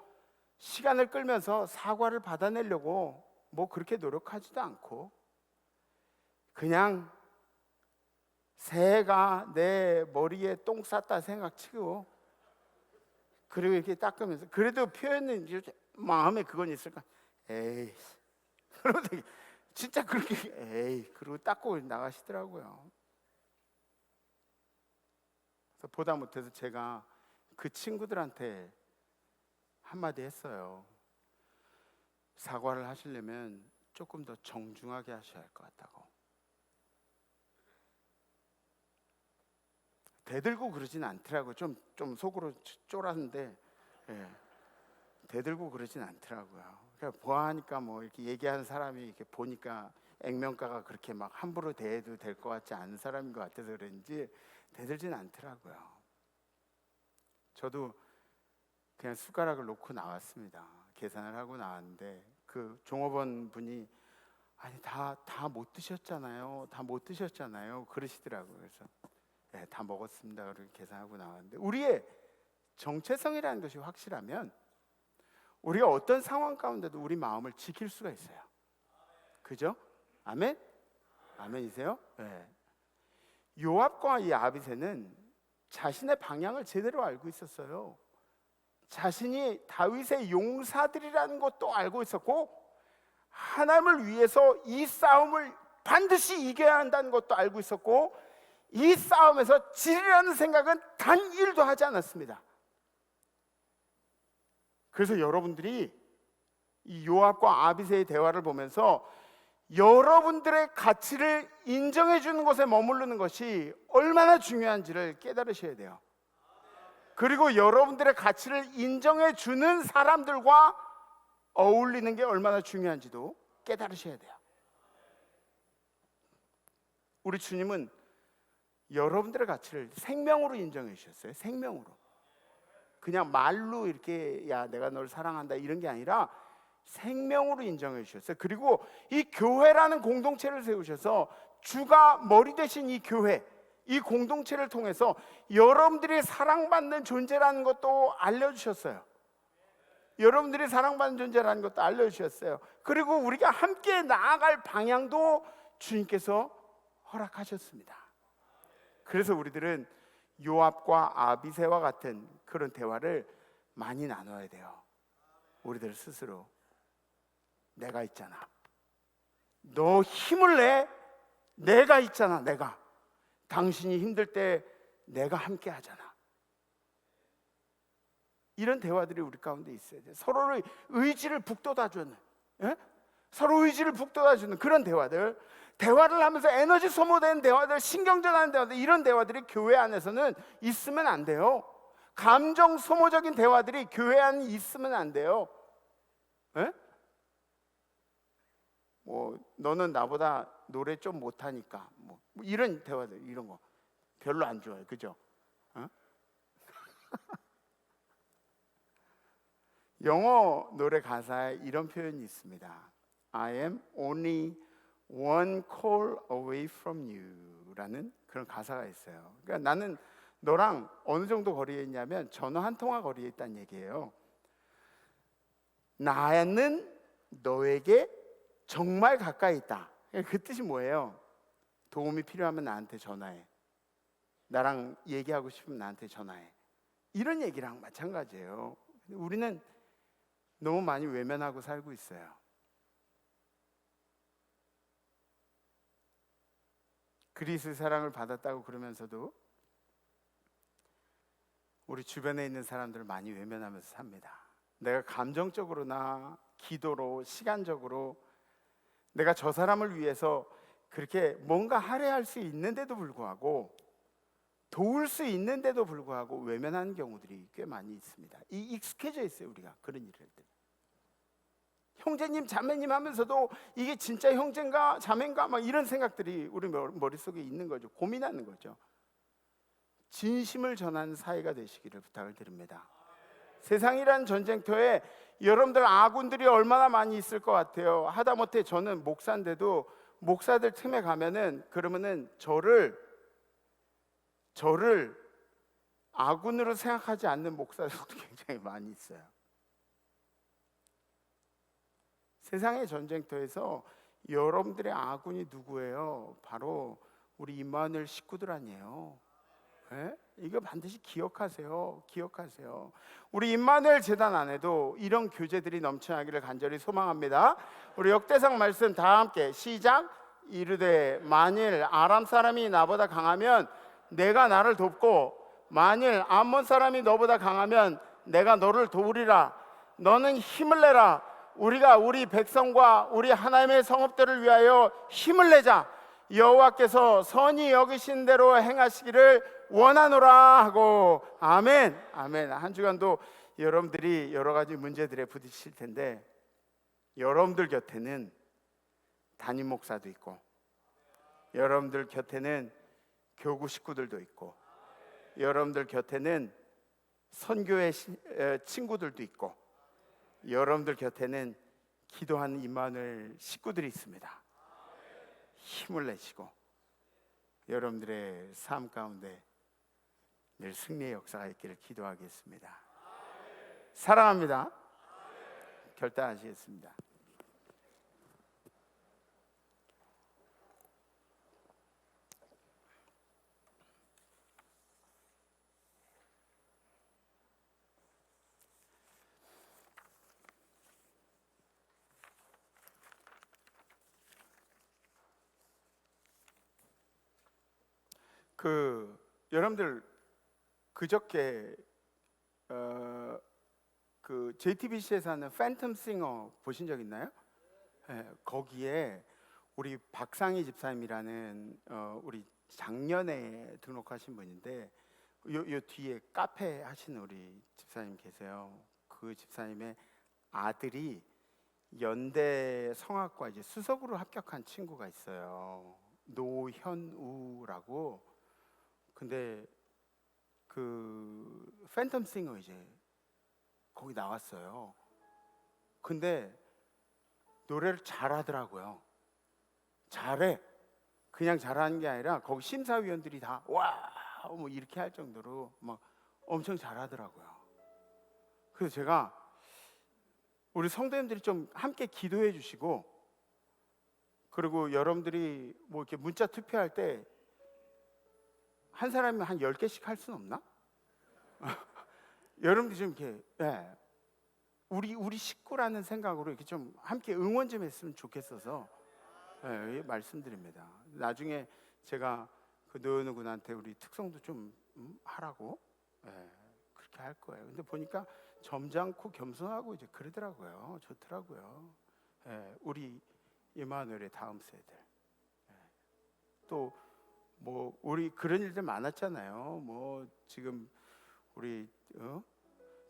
시간을 끌면서 사과를 받아내려고 뭐 그렇게 노력하지도 않고, 그냥 새가 내 머리에 똥 쌌다 생각치고, 그리고 이렇게 닦으면서, 그래도 표현은 마음에 그건 있을까? 에이, 그러고 진짜 그렇게 그러고 닦고 나가시더라고요. 그래서 보다 못해서 제가 그 친구들한테 한마디 했어요. 사과를 하시려면 조금 더 정중하게 하셔야 할 것 같다고. 대들고 그러진 않더라고요. 좀 속으로 쫄았는데 대들고 그러진 않더라고요. 그러니까 보아하니까 뭐 이렇게 얘기하는 사람이 이렇게 보니까 액면가가 그렇게 막 함부로 대해도 될 것 같지 않은 사람인 것 같아서 그런지 대들진 않더라고요. 저도 그냥 숟가락을 놓고 나왔습니다. 계산을 하고 나왔는데 그 종업원 분이 아니 다 못 드셨잖아요. 다 못 드셨잖아요. 그러시더라고요. 그래서 네, 다 먹었습니다. 그렇게 계산하고 나왔는데 우리의 정체성이라는 것이 확실하면 우리가 어떤 상황 가운데도 우리 마음을 지킬 수가 있어요. 그죠? 아멘? 아멘이세요? 네. 요압과 이 아비새는 자신의 방향을 제대로 알고 있었어요. 자신이 다윗의 용사들이라는 것도 알고 있었고 하나님을 위해서 이 싸움을 반드시 이겨야 한다는 것도 알고 있었고 이 싸움에서 지리라는 생각은 단 1도 하지 않았습니다. 그래서 여러분들이 이 요압과 아비새의 대화를 보면서 여러분들의 가치를 인정해 주는 곳에 머무르는 것이 얼마나 중요한지를 깨달으셔야 돼요. 그리고 여러분들의 가치를 인정해 주는 사람들과 어울리는 게 얼마나 중요한지도 깨달으셔야 돼요. 우리 주님은 여러분들의 가치를 생명으로 인정해 주셨어요. 생명으로. 그냥 말로 이렇게 야 내가 널 사랑한다 이런 게 아니라 생명으로 인정해 주셨어요. 그리고 이 교회라는 공동체를 세우셔서 주가 머리 되신 이 교회, 이 공동체를 통해서 여러분들이 사랑받는 존재라는 것도 알려주셨어요. 여러분들이 사랑받는 존재라는 것도 알려주셨어요. 그리고 우리가 함께 나아갈 방향도 주님께서 허락하셨습니다. 그래서 우리들은 요압과 아비새와 같은 그런 대화를 많이 나눠야 돼요. 우리들 스스로 내가 있잖아. 너 힘을 내. 내가 있잖아. 내가. 당신이 힘들 때 내가 함께 하잖아. 이런 대화들이 우리 가운데 있어야 돼. 서로의 의지를 북돋아주는, 서로 의지를 북돋아주는 그런 대화들, 대화를 하면서 에너지 소모되는 대화들, 신경전하는 대화들, 이런 대화들이 교회 안에서는 있으면 안 돼요. 감정 소모적인 대화들이 교회 안에 있으면 안 돼요. 뭐 너는 나보다 노래 좀 못하니까 뭐 이런 대화들, 이런 거 별로 안 좋아요. 그죠? 영어 노래 가사에 이런 표현이 있습니다. I am only one call away from you 라는 그런 가사가 있어요. 그러니까 나는 너랑 어느 정도 거리에 있냐면 전화 한 통화 거리에 있다는 얘기예요. 나는 너에게 정말 가까이 있다. 그 뜻이 뭐예요? 도움이 필요하면 나한테 전화해. 나랑 얘기하고 싶으면 나한테 전화해. 이런 얘기랑 마찬가지예요. 우리는 너무 많이 외면하고 살고 있어요. 그리스도의 사랑을 받았다고 그러면서도 우리 주변에 있는 사람들을 많이 외면하면서 삽니다. 내가 감정적으로나 기도로, 시간적으로 내가 저 사람을 위해서 그렇게 뭔가 할애할 수 있는데도 불구하고, 도울 수 있는데도 불구하고 외면하는 경우들이 꽤 많이 있습니다. 익숙해져 있어요. 우리가 그런 일들. 형제님 자매님 하면서도 이게 진짜 형제인가 자매인가 막 이런 생각들이 우리 머릿속에 있는 거죠. 고민하는 거죠. 진심을 전하는 사이가 되시기를 부탁을 드립니다. 세상이라는 전쟁터에 여러분들 아군들이 얼마나 많이 있을 것 같아요. 하다못해 저는 목사인데도 목사들 틈에 가면은 그러면은 저를 아군으로 생각하지 않는 목사들도 굉장히 많이 있어요. 세상의 전쟁터에서 여러분들의 아군이 누구예요? 바로 우리 임마누엘 식구들 아니에요. 네? 이거 반드시 기억하세요. 기억하세요. 우리 임마누엘 재단 안에도 이런 교제들이 넘쳐나기를 간절히 소망합니다. 우리 역대상 말씀 다 함께 시작. 이르되 만일 아람 사람이 나보다 강하면 내가 나를 돕고 만일 암몬 사람이 너보다 강하면 내가 너를 도우리라. 너는 힘을 내라. 우리가 우리 백성과 우리 하나님의 성읍들을 위하여 힘을 내자. 여호와께서 선히 여기신 대로 행하시기를 원하노라 하고 아멘. 아멘. 한 주간도 여러분들이 여러 가지 문제들에 부딪힐 텐데 여러분들 곁에는 담임 목사도 있고 여러분들 곁에는 교구 식구들도 있고 여러분들 곁에는 선교의 친구들도 있고 여러분들 곁에는 기도하는 임마누엘 식구들이 있습니다. 힘을 내시고 여러분들의 삶 가운데 늘 승리의 역사가 있기를 기도하겠습니다. 사랑합니다. 결단하시겠습니다. 여러분들 그저께 그 JTBC에서 하는 팬텀 싱어 보신 적 있나요? 거기에 우리 박상희 집사님이라는 우리 작년에 등록하신 분인데 요 뒤에 카페 하시는 우리 집사님 계세요. 그 집사님의 아들이 연대 성악과 이제 수석으로 합격한 친구가 있어요. 노현우라고. 근데 그 팬텀 싱어 이제 거기 나왔어요. 근데 노래를 잘하더라고요. 잘해. 그냥 잘하는 게 아니라 거기 심사위원들이 다 와 뭐 이렇게 할 정도로 막 엄청 잘하더라고요. 그래서 제가 우리 성도님들이 좀 함께 기도해 주시고 그리고 여러분들이 뭐 이렇게 문자 투표할 때 한 사람이 한 10개씩 할 수는 없나? 여러분들이 좀 이렇게 우리 식구라는 생각으로 이렇게 좀 함께 응원 좀 했으면 좋겠어서 말씀드립니다. 나중에 제가 그 노현우 군한테 우리 특성도 좀 하라고 그렇게 할 거예요. 근데 보니까 점잖고 겸손하고 이제 그러더라고요. 좋더라고요. 우리 이마누엘의 다음 세대. 또 뭐 우리 그런 일들 많았잖아요. 뭐 지금 우리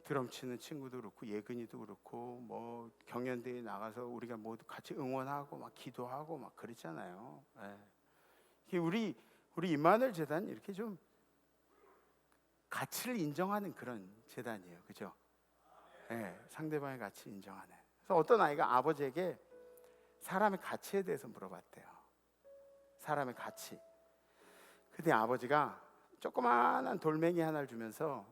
드럼 치는 친구도 그렇고 예근이도 그렇고 뭐 경연대회 나가서 우리가 모두 같이 응원하고 막 기도하고 막 그랬잖아요. 우리 임마누엘 재단 이렇게 좀 가치를 인정하는 그런 재단이에요, 그죠? 상대방의 가치 인정하는. 그래서 어떤 아이가 아버지에게 사람의 가치에 대해서 물어봤대요. 사람의 가치. 근데 아버지가 조그마한 돌멩이 하나를 주면서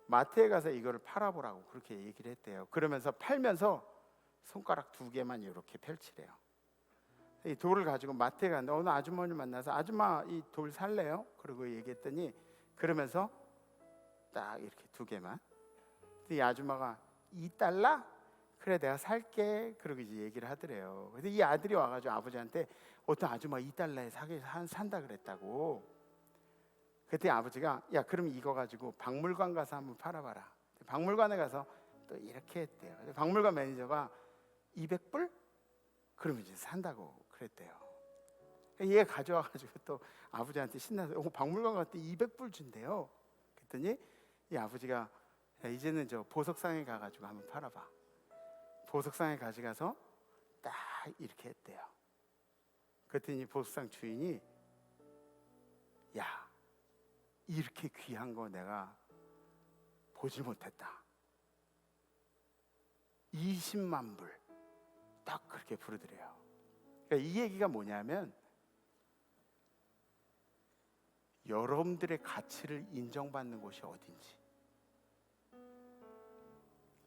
마트에 가서 이거를 팔아보라고 그렇게 얘기를 했대요. 그러면서 팔면서 손가락 2개만 이렇게 펼치래요. 이 돌을 가지고 마트에 갔는데 어느 아주머니를 만나서 아줌마 이 돌 살래요? 그러고 얘기했더니 그러면서 딱 이렇게 2개만. 이 아줌마가 2달러? 그래 내가 살게. 그러고 이제 얘기를 하더래요. 근데 이 아들이 와가지고 아버지한테 어떤 아줌마 2달러에 산다 그랬다고. 그때 아버지가 야 그럼 이거 가지고 박물관 가서 한번 팔아봐라. 박물관에 가서 또 이렇게 했대요. 박물관 매니저가 200불? 그러면 이제 산다고 그랬대요. 얘 가져와가지고 또 아버지한테 신나서 박물관 갔더니 200불 준대요. 그랬더니 이 아버지가 야, 이제는 저 보석상에 가가지고 한번 팔아봐. 보석상에 가져가서 딱 이렇게 했대요. 그랬더니 보석상 주인이 야 이렇게 귀한 거 내가 보지 못했다. 20만 불 딱 그렇게 부르더래요. 그러니까 이 얘기가 뭐냐면 여러분들의 가치를 인정받는 곳이 어딘지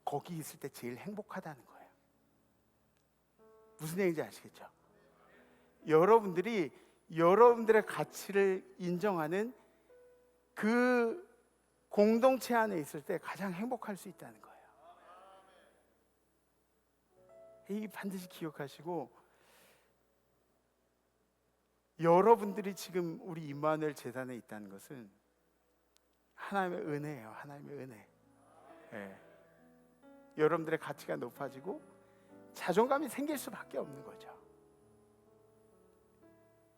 거기 있을 때 제일 행복하다는 거예요. 무슨 얘기인지 아시겠죠? 여러분들이 여러분들의 가치를 인정하는 그 공동체 안에 있을 때 가장 행복할 수 있다는 거예요. 이 반드시 기억하시고 여러분들이 지금 우리 임마누엘 재단에 있다는 것은 하나님의 은혜예요. 하나님의 은혜. 여러분들의 가치가 높아지고 자존감이 생길 수밖에 없는 거죠.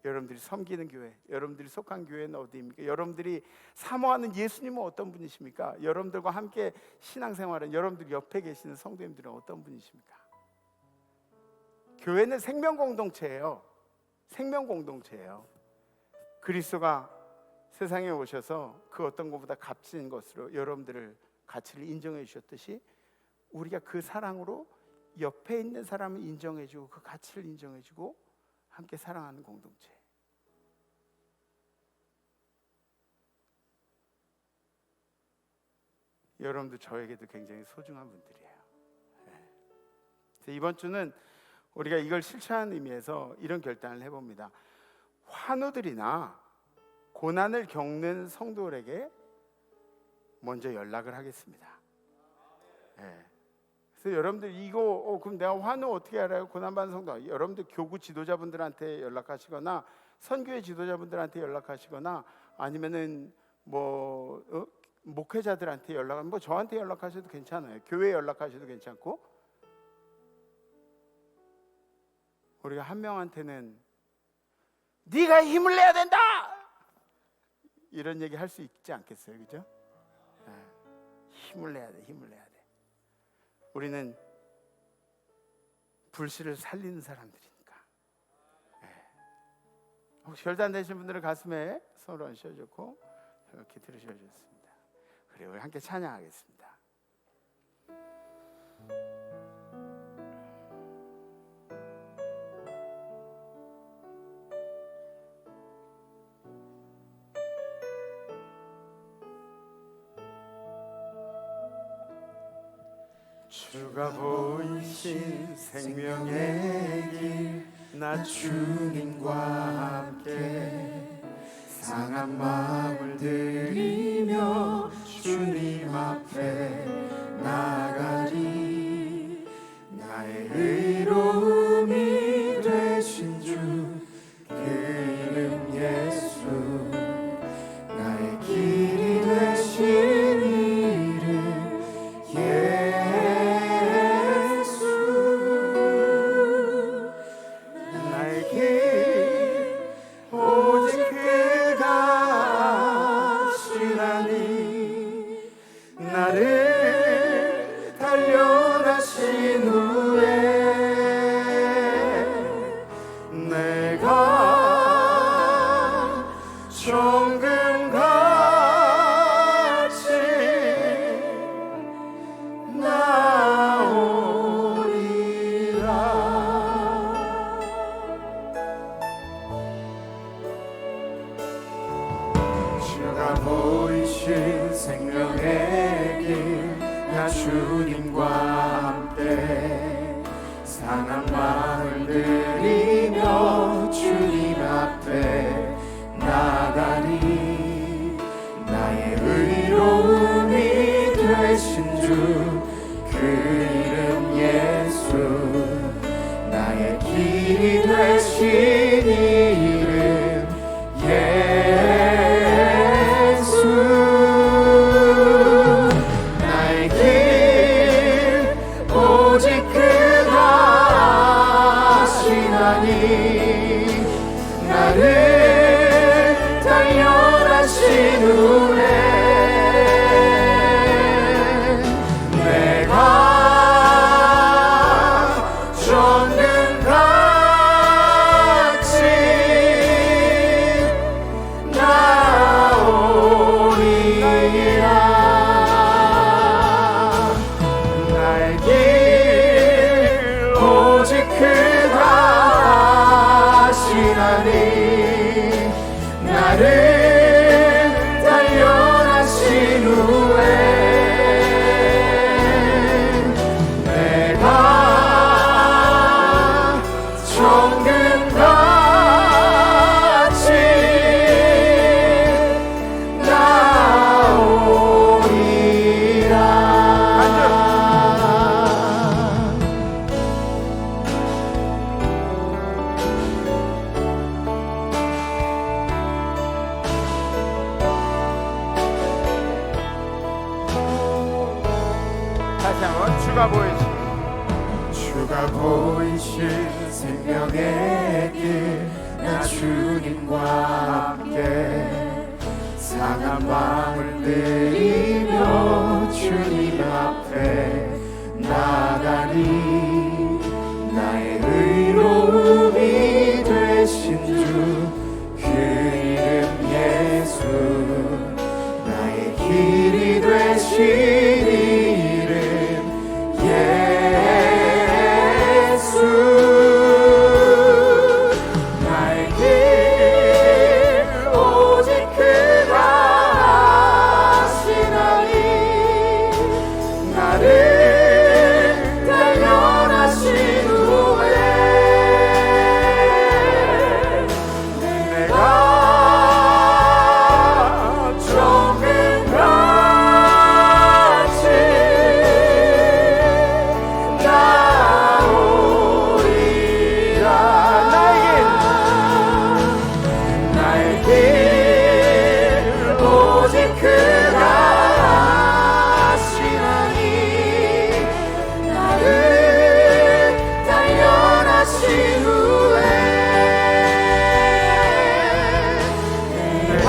여러분들이 섬기는 교회, 여러분들이 속한 교회는 어디입니까? 여러분들이 사모하는 예수님은 어떤 분이십니까? 여러분들과 함께 신앙생활은 여러분들 옆에 계시는 성도님들은 어떤 분이십니까? 교회는 생명 공동체예요. 생명 공동체예요. 그리스도가 세상에 오셔서 그 어떤 것보다 값진 것으로 여러분들을 가치를 인정해 주셨듯이 우리가 그 사랑으로 옆에 있는 사람을 인정해 주고 그 가치를 인정해 주고 함께 사랑하는 공동체. 여러분도 저에게도 굉장히 소중한 분들이에요. 네. 이번 주는 우리가 이걸 실천하는 의미에서 이런 결단을 해봅니다. 환우들이나 고난을 겪는 성도들에게 먼저 연락을 하겠습니다. 네. 그래서 여러분들 이거 그럼 내가 환우 어떻게 알아요? 고난받는 성도. 여러분들 교구 지도자분들한테 연락하시거나 선교회 지도자분들한테 연락하시거나 아니면은 목회자들한테 연락하면 저한테 연락하셔도 괜찮아요. 교회에 연락하셔도 괜찮고 우리가 한 명한테는 네가 힘을 내야 된다 이런 얘기 할 수 있지 않겠어요, 그죠? 네. 힘을 내야 돼, 힘을 내야 돼. 우리는 불씨를 살리는 사람들이니까. 네. 혹시 결단 되신 분들은 가슴에 손을 얹으셔주고 이렇게 들으셔주셨습니다. 그리고 우리 함께 찬양하겠습니다. 주가 보이신 생명의 길 나 주님과 함께 상한 마음을 들이며 주님 앞에 나가리 나의 의로움이 되신 주 그 이름 예수 나의 길이 되신 이름 나를 단련하신 후에 내가 정금같이 나오리라. 주가 보이신 생명의 길 나 주님과 함께 상한 마음을 들이며 주님 앞에 나가리 나의 의로움이 되신 주 그 이름 예수 나의 길이 되신 이름 예수 오직 그가 하시나니 나를 단련하신 후에 내가 정금같이 나오리라. 오직 그가 하시나니 나를 단련하신 후에 내가 정금같이 나오리라. 다시 한번 주가 보이신 생명의 길 나 나 주님과 함께 상한 마음을 내리며 주님 앞에 나가니 나의 의로움이 되신 주 그 이름 예수 나의 길이 되신 이름 예수 나의 길 오직 그가 하시나니 나를 단련하신 후에 내가 정금같이 나오리라 나의 길 오직 그가 하시나니 나를 단련하신 후에 내가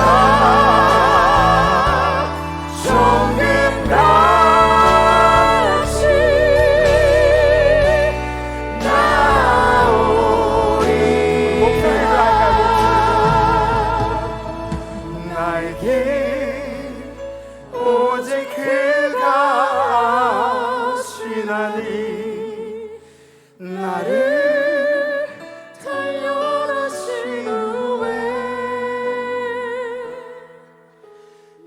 정금같이 나오리라 나의 길 오직 그가 하시나니 나를 단련하신 후에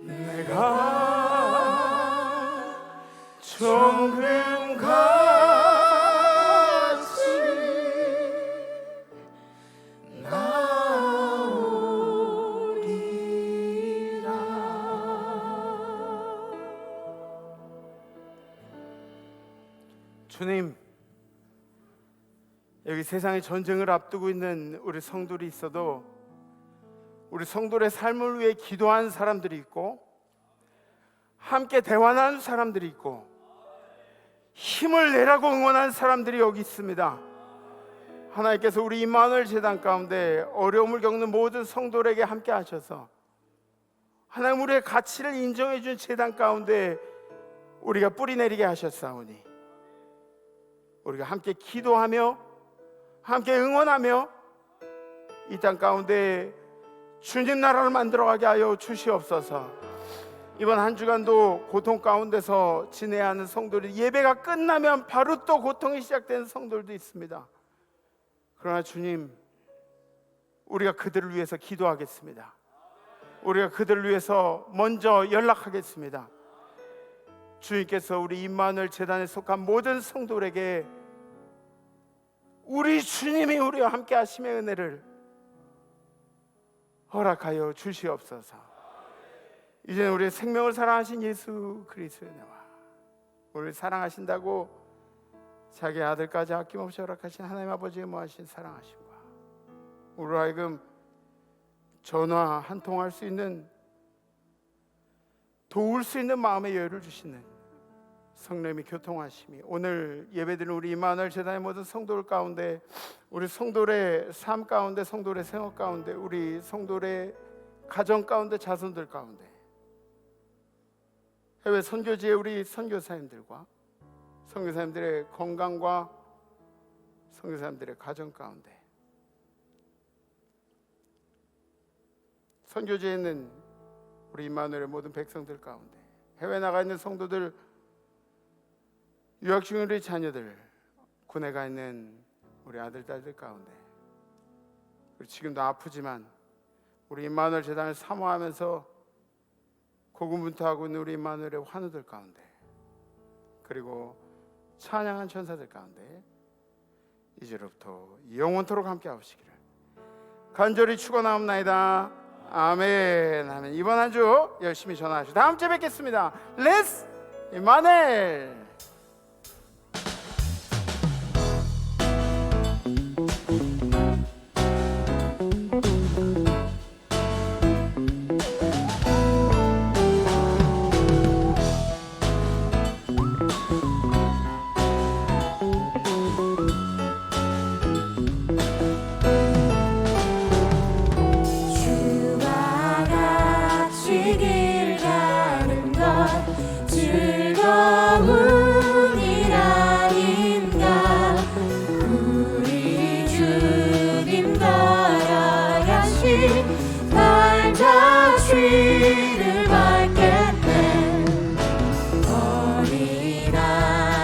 내가 정금같이 주님, 여기 세상에 전쟁을 앞두고 있는 우리 성도들이 있어도 우리 성도의 삶을 위해 기도하는 사람들이 있고 함께 대화하는 사람들이 있고 힘을 내라고 응원하는 사람들이 여기 있습니다. 하나님께서 우리 임마누엘 재단 가운데 어려움을 겪는 모든 성도들에게 함께 하셔서 하나님 우리의 가치를 인정해 준 재단 가운데 우리가 뿌리 내리게 하셨사오니 우리가 함께 기도하며 함께 응원하며 이 땅 가운데 주님 나라를 만들어가게 하여 주시옵소서. 이번 한 주간도 고통 가운데서 지내야 하는 성도들이 예배가 끝나면 바로 또 고통이 시작되는 성도들도 있습니다. 그러나 주님, 우리가 그들을 위해서 기도하겠습니다. 우리가 그들을 위해서 먼저 연락하겠습니다. 주님께서 우리 임마누엘 재단에 속한 모든 성도들에게 우리 주님이 우리와 함께 하심의 은혜를 허락하여 주시옵소서. 이제는 우리의 생명을 사랑하신 예수 그리스도의 은혜와 우리를 사랑하신다고 자기 아들까지 아낌없이 허락하신 하나님 아버지의 무한하신 사랑하심과 우리로 하여금 전화 한 통할 수 있는 도울 수 있는 마음의 여유를 주시는 성령님이 교통하심이 오늘 예배드리는 우리 임마누엘 재단의 모든 성도들 가운데 우리 성도의 삶 가운데 성도의 생활 가운데 우리 성도의 가정 가운데 자손들 가운데 해외 선교지의 우리 선교사님들과 선교사님들의 건강과 선교사님들의 가정 가운데 선교지에 있는 우리 임마누엘의 모든 백성들 가운데 해외 나가 있는 성도들 유학 중인 우리 자녀들 군에 가 있는 우리 아들 딸들 가운데 그리고 지금도 아프지만 우리 임마누엘 재단을 사모하면서 고군분투하고 있는 우리 임마누엘의 환우들 가운데 그리고 찬양한 천사들 가운데 이제로부터 영원토록 함께 하시기를 간절히 축원하옵나이다. 아멘. 아멘. 이번 한 주 열심히 전화하시고 다음 주에 뵙겠습니다. 렛츠 임마누엘.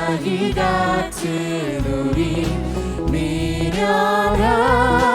아기 같은 우리 미련한